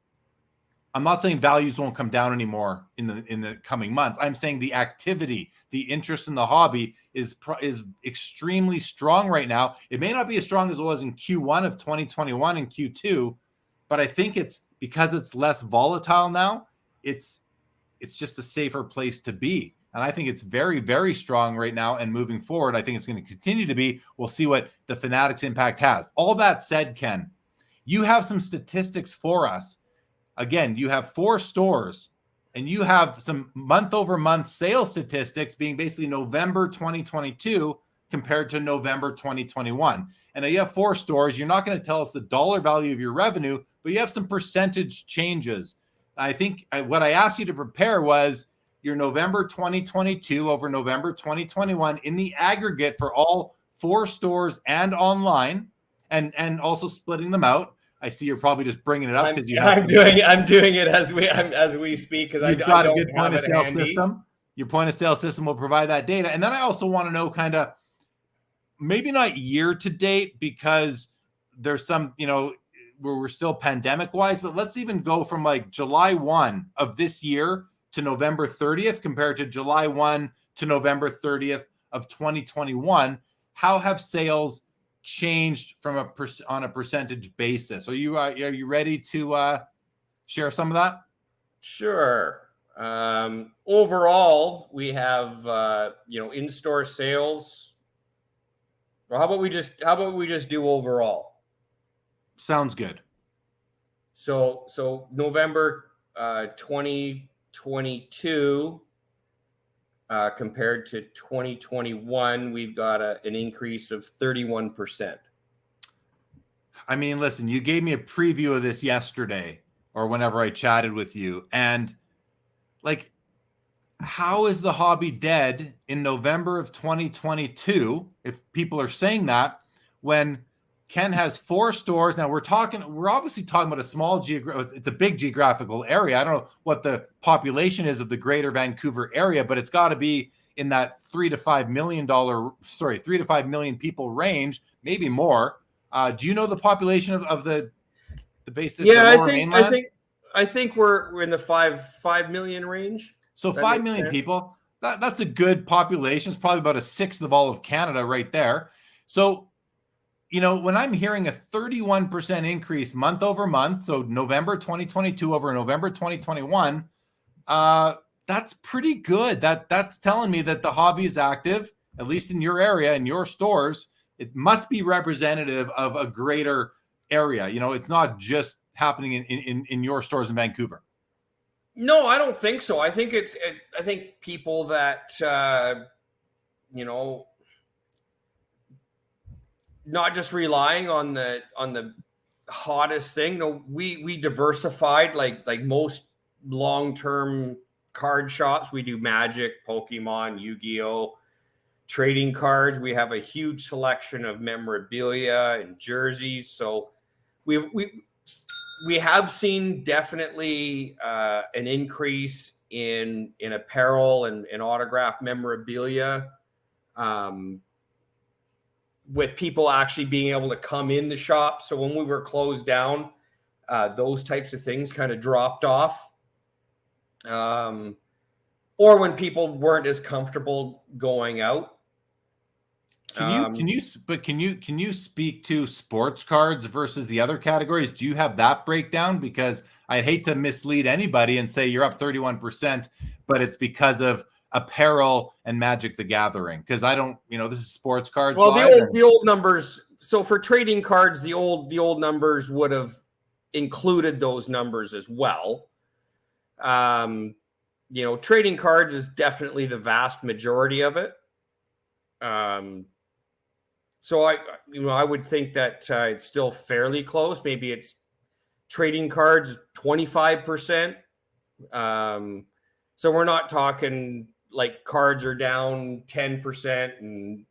I'm not saying values won't come down anymore in the coming months. I'm saying the activity, the interest in the hobby is extremely strong right now. It may not be as strong as it was in Q1 of 2021 and Q2, but I think it's because it's less volatile now. It's just a safer place to be. And I think it's very, very strong right now. And moving forward, I think it's going to continue to be. We'll see what the Fanatics impact has. All that said, Ken, you have some statistics for us. Again, you have 4 stores and you have some month-over-month sales statistics being basically November 2022 compared to November 2021. And now you have 4 stores. You're not going to tell us the dollar value of your revenue, but you have some percentage changes. I think what I asked you to prepare was your November 2022 over November 2021 in the aggregate for all 4 stores and online, and also splitting them out. I see you're probably just bringing it up because I'm doing it as we speak because I got a don't good have point of it sale handy. system. Your point of sale system will provide that data. And then I also want to know kind of maybe not year to date because there's some, where we're still pandemic wise, but let's even go from like July 1 of this year to November 30th compared to July 1 to November 30th of 2021. How have sales changed from on a percentage basis? Are you ready to share some of that? Sure. Overall, we have in-store sales. Well, how about we just do overall? Sounds good. So November 2022 compared to 2021, we've got an increase of 31%. I mean, listen, you gave me a preview of this yesterday or whenever I chatted with you. And like, how is the hobby dead in November of 2022? If people are saying that, when Ken has 4 stores. Now we're obviously talking about a small it's a big geographical area. I don't know what the population is of the greater Vancouver area, but it's got to be in that $3 to $5 million people range, maybe more. Do you know the population of the basic? Yeah, the lower mainland? I think we're in the 5 million range. So 5 million people. That's a good population. It's probably about a sixth of all of Canada right there. So, when I'm hearing a 31% increase month over month, so November 2022 over November 2021, that's pretty good. That's telling me that the hobby is active, at least in your area, in your stores. It must be representative of a greater area. It's not just happening in your stores in Vancouver. No, I don't think so. I think people that, not just relying on the hottest thing. No, we diversified like most long-term card shops. We do Magic, Pokemon, Yu-Gi-Oh, trading cards. We have a huge selection of memorabilia and jerseys. So we have seen definitely an increase in apparel and autographed memorabilia. With people actually being able to come in the shop. So when we were closed down, those types of things kind of dropped off. Or when people weren't as comfortable going out. Can you speak to sports cards versus the other categories? Do you have that breakdown? Because I'd hate to mislead anybody and say you're up 31%, but it's because of apparel and Magic the Gathering, because I don't, this is sports cards. Well, the old numbers. So for trading cards, the old numbers would have included those numbers as well. Trading cards is definitely the vast majority of it. So I would think that it's still fairly close. Maybe it's trading cards 25%. So we're not talking like cards are down 10% and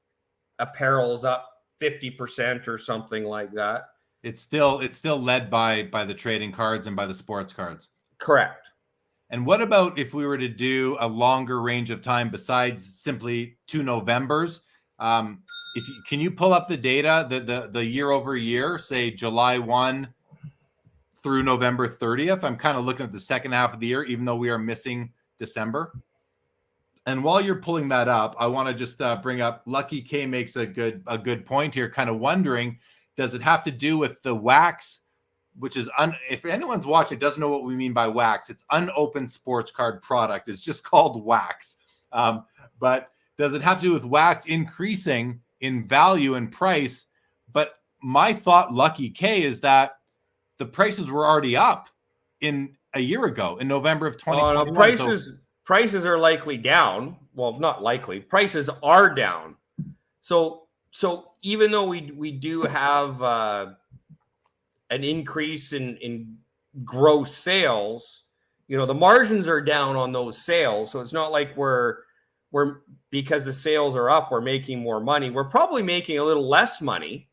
apparel's up 50% or something like that. It's still led by the trading cards and by the sports cards. Correct. And what about if we were to do a longer range of time besides simply 2 Novembers? Can you pull up the data, the year over year, say July 1 through November 30th. I'm kind of looking at the second half of the year, even though we are missing December. And while you're pulling that up, I want to just bring up Lucky K makes a good point here, kind of wondering, does it have to do with the wax, which is, if anyone's watching doesn't know what we mean by wax, it's unopened sports card product. It's just called wax. But does it have to do with wax increasing in value and price? But my thought, Lucky K, is that the prices were already up in a year ago in November of 2021. Prices are likely down. Well, not likely. Prices are down. So even though we do have an increase in gross sales, the margins are down on those sales. So it's not like we're because the sales are up, we're making more money. We're probably making a little less money,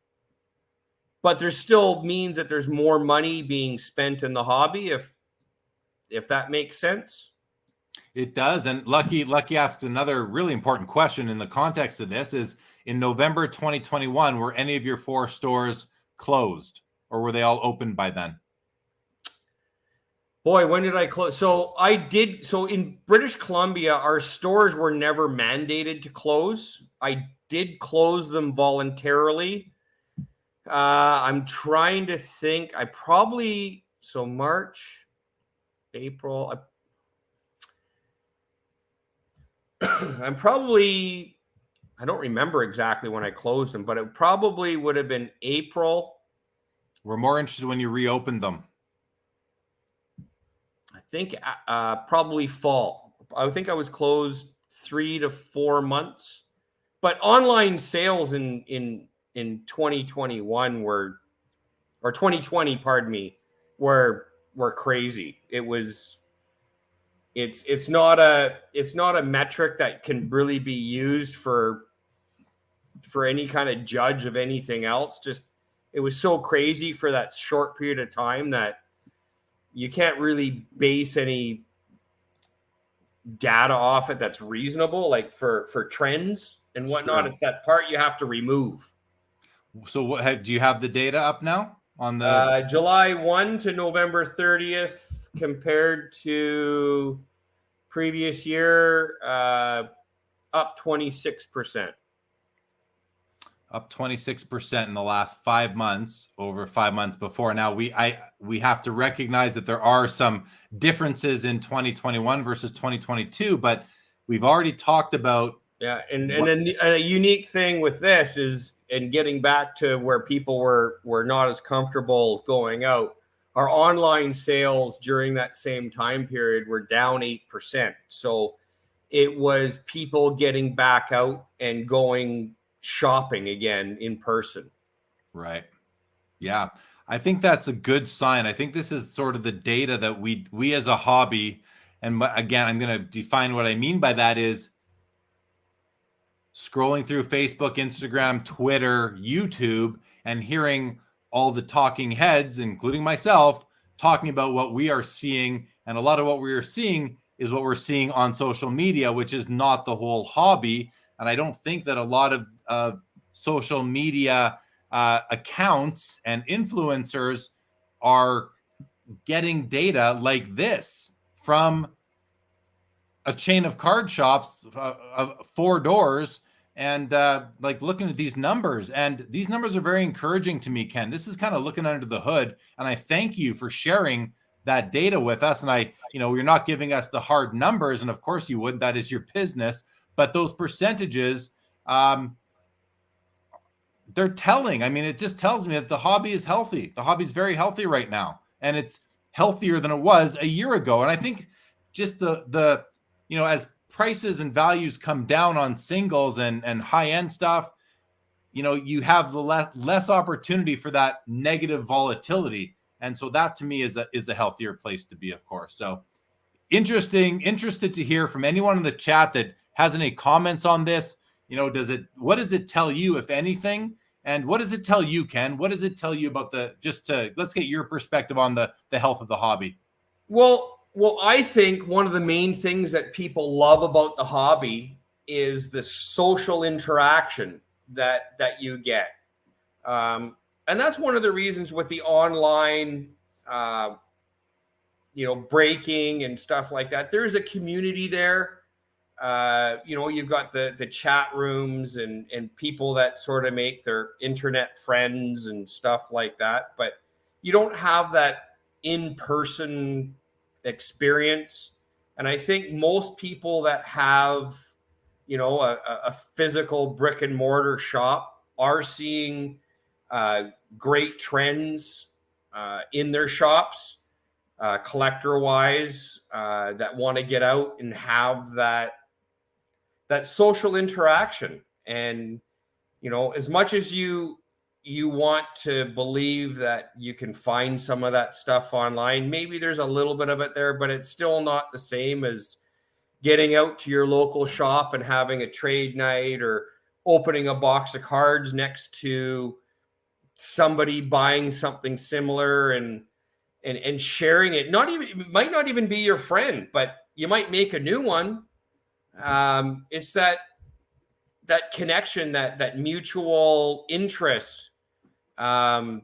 but there still means that there's more money being spent in the hobby, if that makes sense. It does. And Lucky asked another really important question in the context of this is, in November 2021, were any of your 4 stores closed, or were they all open by then? Boy, when did I close? So in British Columbia, our stores were never mandated to close. I did close them voluntarily. I'm trying to think. March, April. I don't remember exactly when I closed them, but it probably would have been April. We're more interested when you reopened them. I think probably fall. I think I was closed 3 to 4 months. But online sales in 2021 or 2020, pardon me, were crazy. It's not a metric that can really be used for any kind of judge of anything else. Just, it was so crazy for that short period of time that you can't really base any data off it that's reasonable, like for trends and whatnot. Sure. It's that part you have to remove. So do you have the data up now on the July 1 to November 30th compared to previous year, up 26%. Up 26% in the last 5 months, over 5 months before. Now we have to recognize that there are some differences in 2021 versus 2022, but we've already talked about. Yeah, and a unique thing with this is, and getting back to where people were not as comfortable going out, our online sales during that same time period were down 8%. So it was people getting back out and going shopping again in person. Right. Yeah. I think that's a good sign. I think this is sort of the data that we as a hobby, and again, I'm going to define what I mean by that is scrolling through Facebook, Instagram, Twitter, YouTube, and hearing all the talking heads, including myself, talking about what we are seeing. And a lot of what we are seeing is what we're seeing on social media, which is not the whole hobby. And I don't think that a lot of social media accounts and influencers are getting data like this from a chain of card shops of 4 doors and like looking at these numbers. And these numbers are very encouraging to me, Ken. This is kind of looking under the hood. And I thank you for sharing that data with us. And you're not giving us the hard numbers. And of course you would, that is your business. But those percentages, they're telling. I mean, it just tells me that the hobby is healthy. The hobby is very healthy right now. And it's healthier than it was a year ago. And I think just the as prices and values come down on singles and high-end stuff, you have the less opportunity for that negative volatility. And so that to me is a healthier place to be, of course. So interested to hear from anyone in the chat that has any comments on this. What does it tell you, if anything? And what does it tell you, Ken? What does it tell you about let's get your perspective on the health of the hobby? Well, I think one of the main things that people love about the hobby is the social interaction that you get. And that's one of the reasons with the online breaking and stuff like that. There's a community there. You've got the chat rooms and people that sort of make their internet friends and stuff like that. But you don't have that in-person experience. And I think most people that have, a physical brick and mortar shop are seeing great trends in their shops, collector wise, that want to get out and have that social interaction. And, as much as you want to believe that you can find some of that stuff online, maybe there's a little bit of it there, but it's still not the same as getting out to your local shop and having a trade night or opening a box of cards next to somebody buying something similar and sharing it. It might not even be your friend, but you might make a new one. It's that connection, that mutual interest that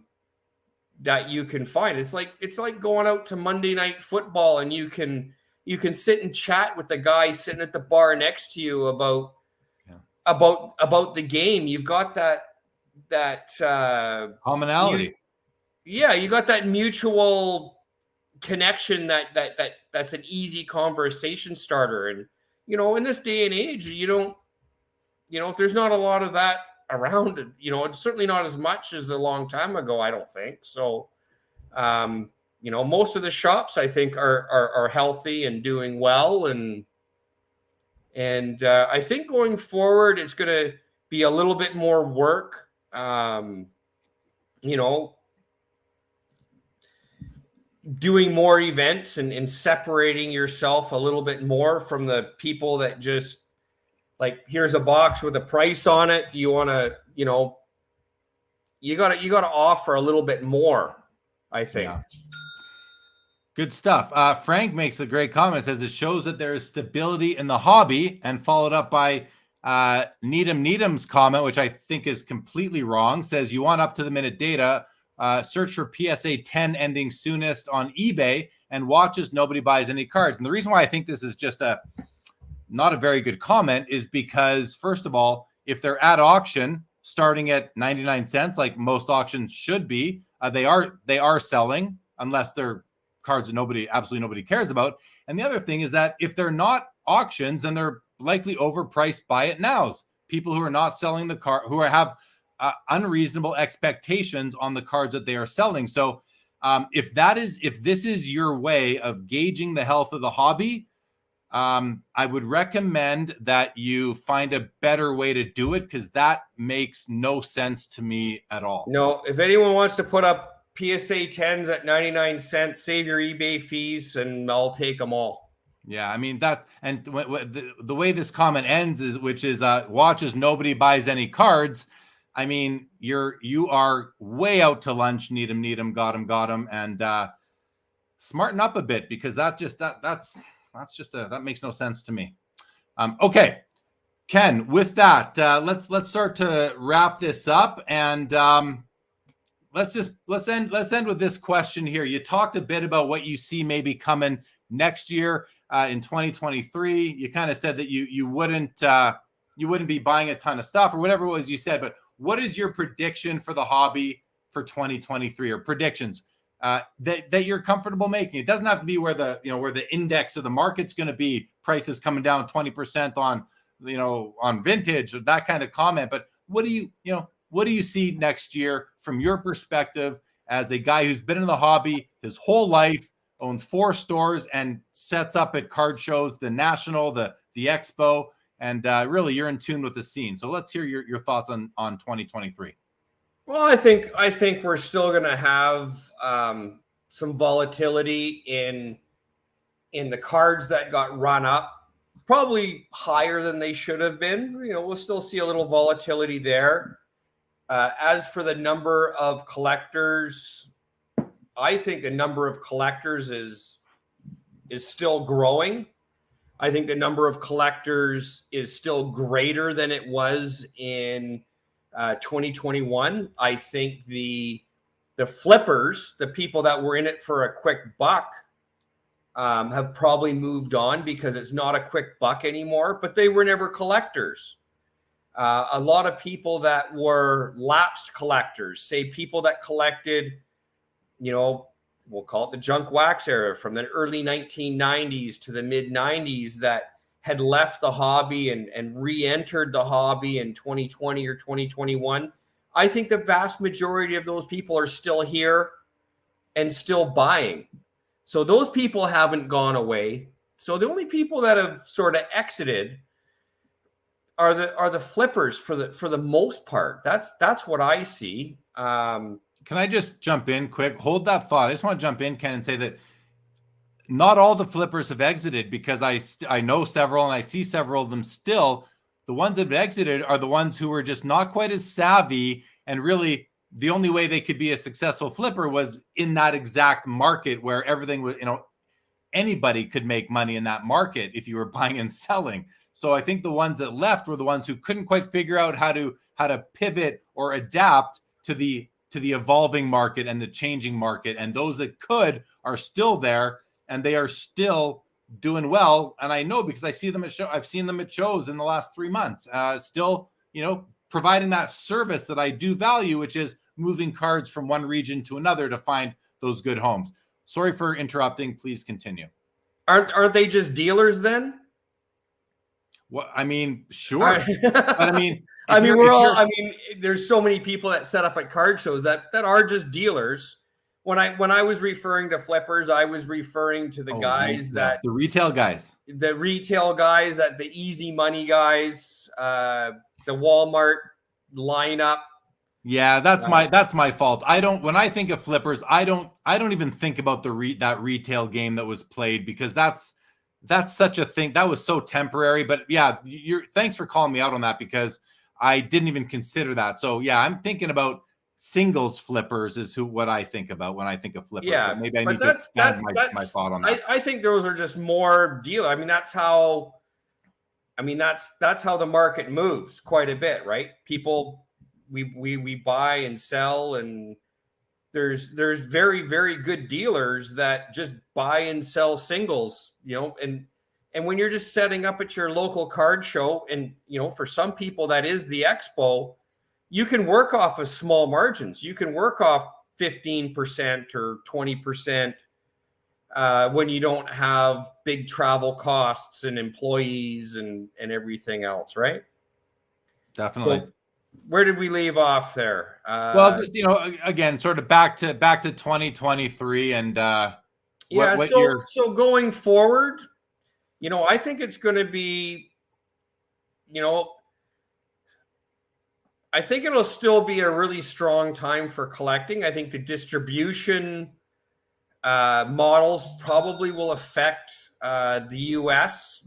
you can find. It's like going out to Monday Night Football and you can sit and chat with the guy sitting at the bar next to you about the game. You've got that commonality. You got that mutual connection that's an easy conversation starter. And in this day and age, there's not a lot of that around. It's certainly not as much as a long time ago, I don't think. So most of the shops I think are healthy and doing well, and I think going forward it's going to be a little bit more work. Doing more events and separating yourself a little bit more from the people that just like, here's a box with a price on it. You want to, you got to offer a little bit more, I think. Yeah. Good stuff. Frank makes a great comment, says it shows that there is stability in the hobby, and followed up by Needham's comment, which I think is completely wrong, says you want up to the minute data. Search for PSA 10 ending soonest on eBay and watches nobody buys any cards. And the reason why I think this is just not a very good comment is because, first of all, if they're at auction starting at 99 cents, like most auctions should be, they are selling, unless they're cards that absolutely nobody cares about. And the other thing is that if they're not auctions, then they're likely overpriced buy it nows. People who are not selling the card, who have unreasonable expectations on the cards that they are selling. So if this is your way of gauging the health of the hobby, I would recommend that you find a better way to do it, because that makes no sense to me at all. No, if anyone wants to put up PSA 10s at 99 cents, save your eBay fees and I'll take them all. Yeah, I mean that, and the way this comment ends is, which is watches nobody buys any cards. I mean, you are way out to lunch. Needham, got him, and smarten up a bit, because that makes no sense to me. Okay, Ken, with that, let's start to wrap this up, and let's end with this question here. You talked a bit about what you see maybe coming next year in 2023. You kind of said that you wouldn't be buying a ton of stuff or whatever it was you said, but what is your prediction for the hobby for 2023, or predictions that you're comfortable making? It doesn't have to be where the index of the market's going to be, prices coming down 20% on vintage, or that kind of comment. But what do you see next year from your perspective as a guy who's been in the hobby his whole life, owns 4 stores, and sets up at card shows, the National, the Expo, and really you're in tune with the scene. So let's hear your thoughts on 2023. Well, I think we're still going to have some volatility in the cards that got run up, probably higher than they should have been. We'll still see a little volatility there. As for the number of collectors, I think the number of collectors is still growing. I think the number of collectors is still greater than it was in 2021. I think the The flippers, the people that were in it for a quick buck, have probably moved on because it's not a quick buck anymore, but they were never collectors. A lot of people that were lapsed collectors, say people that collected, we'll call it the junk wax era from the early 1990s to the mid 90s, that had left the hobby and re-entered the hobby in 2020 or 2021. I think the vast majority of those people are still here and still buying. So those people haven't gone away. So the only people that have sort of exited are the flippers for the most part. That's what I see. Can I just jump in quick? Hold that thought. I just want to jump in, Ken, and say that not all the flippers have exited, because I know several and I see several of them still. The ones that have exited are the ones who were just not quite as savvy, and really the only way they could be a successful flipper was in that exact market where everything was, anybody could make money in that market if you were buying and selling. So I think the ones that left were the ones who couldn't quite figure out how to pivot or adapt to the evolving market and the changing market. And those that could are still there, and they are still doing well. And I know because I see them at I've seen them at shows in the last 3 months, still, providing that service that I do value, which is moving cards from one region to another to find those good homes. Sorry for interrupting. Please continue. Aren't they just dealers then? Well, I mean, sure. But I mean, there's so many people that set up at card shows that are just dealers. When I was referring to flippers, I was referring to the guys that the retail guys, that the easy money guys, the Walmart lineup. Yeah, that's my fault. When I think of flippers, I don't even think about that retail game that was played, because that's such a thing. That was so temporary. But yeah, thanks for calling me out on that, because I didn't even consider that. So yeah, I'm thinking about singles flippers is what I think about when I think of flippers. Yeah, but maybe I need to expand my thought on that. I think those are just more dealer. I mean, that's how the market moves quite a bit, right? People, we buy and sell, and there's very, very good dealers that just buy and sell singles, and when you're just setting up at your local card show, and for some people that is the expo, you can work off of small margins. You can work off 15% or 20% when you don't have big travel costs and employees and everything else, right? Definitely. So where did we leave off there? Well, just again, sort of back to 2023, and so going forward, I think it's going to be, I think it'll still be a really strong time for collecting. I think the distribution models probably will affect the US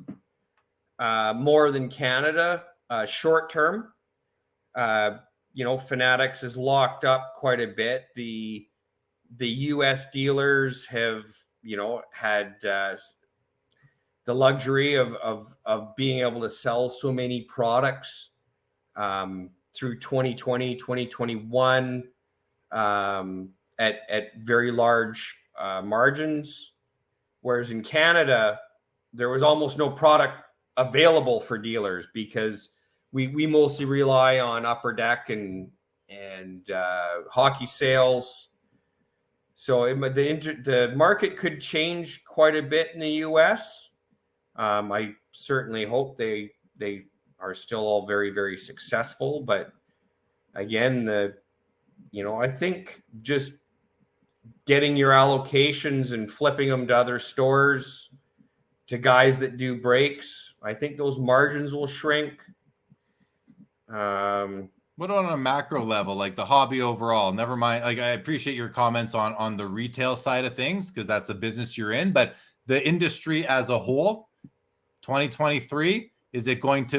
more than Canada short term. Fanatics is locked up quite a bit. The US dealers have, had the luxury of being able to sell so many products through 2020, 2021 at very large margins. Whereas in Canada, there was almost no product available for dealers because we mostly rely on Upper Deck and hockey sales. So the market could change quite a bit in the US. I certainly hope they are still all very, very successful. But again, I think just getting your allocations and flipping them to other stores, to guys that do breaks, I think those margins will shrink. What on a macro level, like the hobby overall? Never mind. Like, I appreciate your comments on the retail side of things, because that's the business you're in. But the industry as a whole, 2023,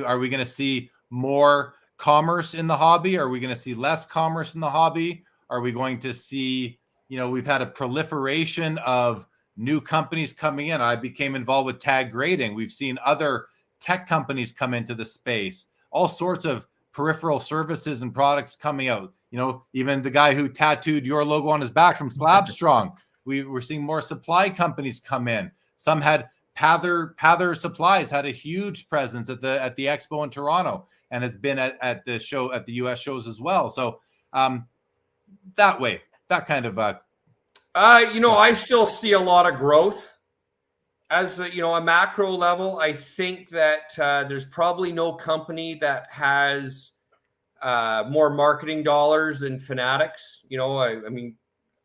are we going to see more commerce in the hobby? Are we going to see less commerce in the hobby? Are we going to see, we've had a proliferation of new companies coming in. I became involved with tag grading. We've seen other tech companies come into the space, all sorts of peripheral services and products coming out. You know, even the guy who tattooed your logo on his back from Slab Strong. We're seeing more supply companies come in. Some had Pather Supplies had a huge presence at the expo in Toronto, and has been at the show, at the US shows as well. So that kind of I still see a lot of growth. As a macro level, I think that there's probably no company that has more marketing dollars than Fanatics. I mean,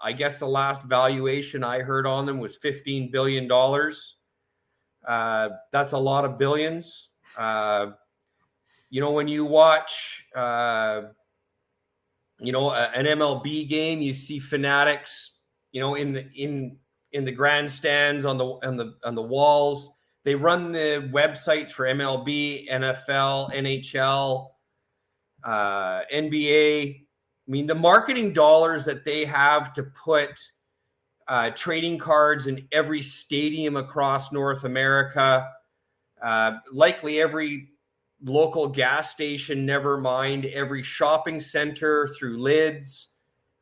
I guess the last valuation I heard on them was $15 billion. That's a lot of billions. When you watch, an MLB game, you see Fanatics, in the grandstands, on the walls. They run the websites for MLB, NFL, NHL, NBA. I mean, the marketing dollars that they have to put trading cards in every stadium across North America, likely every local gas station, never mind every shopping center through lids.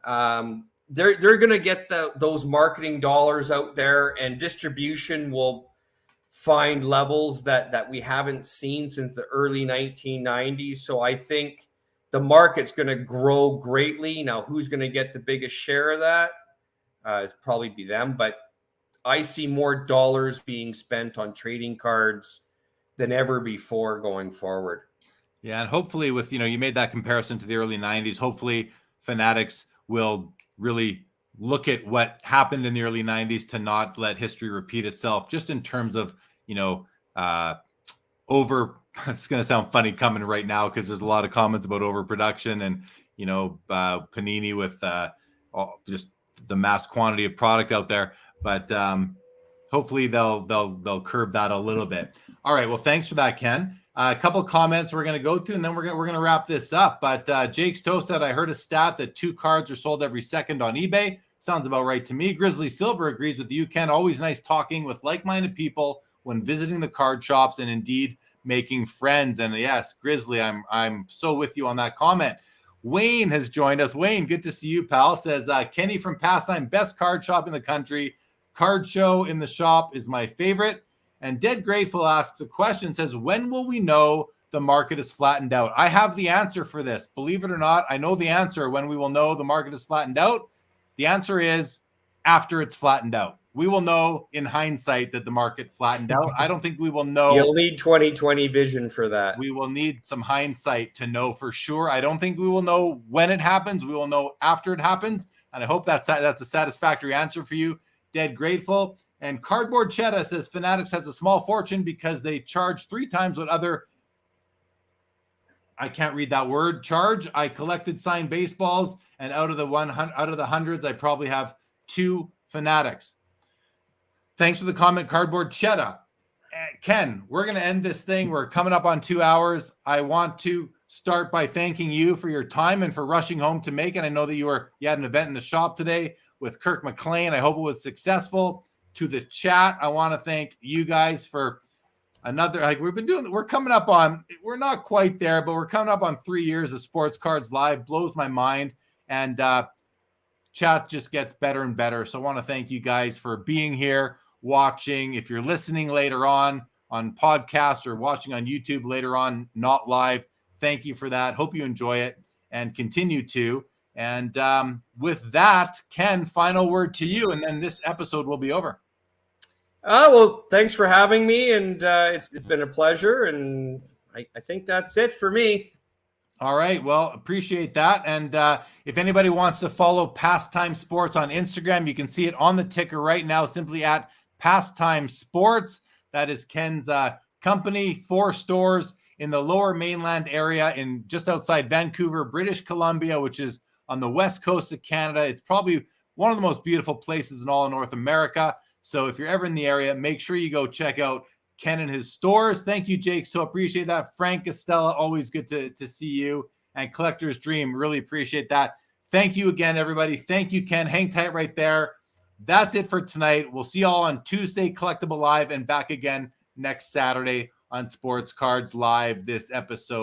They're going to get those marketing dollars out there, and distribution will find levels that we haven't seen since the early 1990s. So I think the market's going to grow greatly. Now, who's going to get the biggest share of that? It's probably be them, but I see more dollars being spent on trading cards than ever before going forward. Yeah, and hopefully with, you made that comparison to the early 90s. Hopefully Fanatics will really look at what happened in the early 90s to not let history repeat itself, just in terms of, it's going to sound funny coming right now because there's a lot of comments about overproduction and, Panini with just the mass quantity of product out there. But hopefully they'll curb that a little bit. All right. Well, thanks for that, Ken. A couple of comments we're going to go to, and then we're going to wrap this up. But Jake's Toast said, I heard a stat that 2 cards are sold every second on eBay. Sounds about right to me. Grizzly Silver agrees with you, Ken. Always nice talking with like-minded people when visiting the card shops, and indeed making friends. And yes, Grizzly, I'm so with you on that comment. Wayne has joined us. Wayne, good to see you, pal. Says, Kenny from Pastime, best card shop in the country. Card show in the shop is my favorite. And Dead Grateful asks a question, says, when will we know the market is flattened out? I have the answer for this. Believe it or not, I know the answer when we will know the market is flattened out. The answer is after it's flattened out. We will know in hindsight that the market flattened out. I don't think we will know. You'll need 20/20 vision for that. We will need some hindsight to know for sure. I don't think we will know when it happens. We will know after it happens. And I hope that's a satisfactory answer for you. Dead Grateful. And Cardboard Cheddar says Fanatics has a small fortune because they charge 3 times what other, I can't read that word, charge. I collected signed baseballs, and out of the hundreds, I probably have 2 Fanatics. Thanks for the comment, Cardboard Cheddar. Ken, we're going to end this thing. We're coming up on 2 hours. I want to start by thanking you for your time and for rushing home to make it. I know that you had an event in the shop today with Kirk McLean. I hope it was successful. To the chat, I want to thank you guys for another, we're coming up on, we're not quite there, but we're coming up on 3 years of Sports Cards Live. Blows my mind. And chat just gets better and better. So I want to thank you guys for being here, watching. If you're listening later on podcast or watching on YouTube later on, not live, thank you for that. Hope you enjoy it and continue to. And with that, Ken, final word to you, and then this episode will be over. Well, thanks for having me, and it's been a pleasure, and I think that's it for me. All right. Well, appreciate that. And if anybody wants to follow Pastime Sports on Instagram, you can see it on the ticker right now, simply at Pastime Sports. That is Ken's company, 4 stores in the Lower Mainland area, in just outside Vancouver, British Columbia, which is on the west coast of Canada. It's probably one of the most beautiful places in all of North America. So if you're ever in the area, make sure you go check out Ken and his stores. Thank you, Jake. So appreciate that. Frank Estella, always good to see you. And Collector's Dream, really appreciate that. Thank you again, everybody. Thank you, Ken. Hang tight right there. That's it for tonight. We'll see you all on Tuesday, Collectible Live, and back again next Saturday on Sports Cards Live. This episode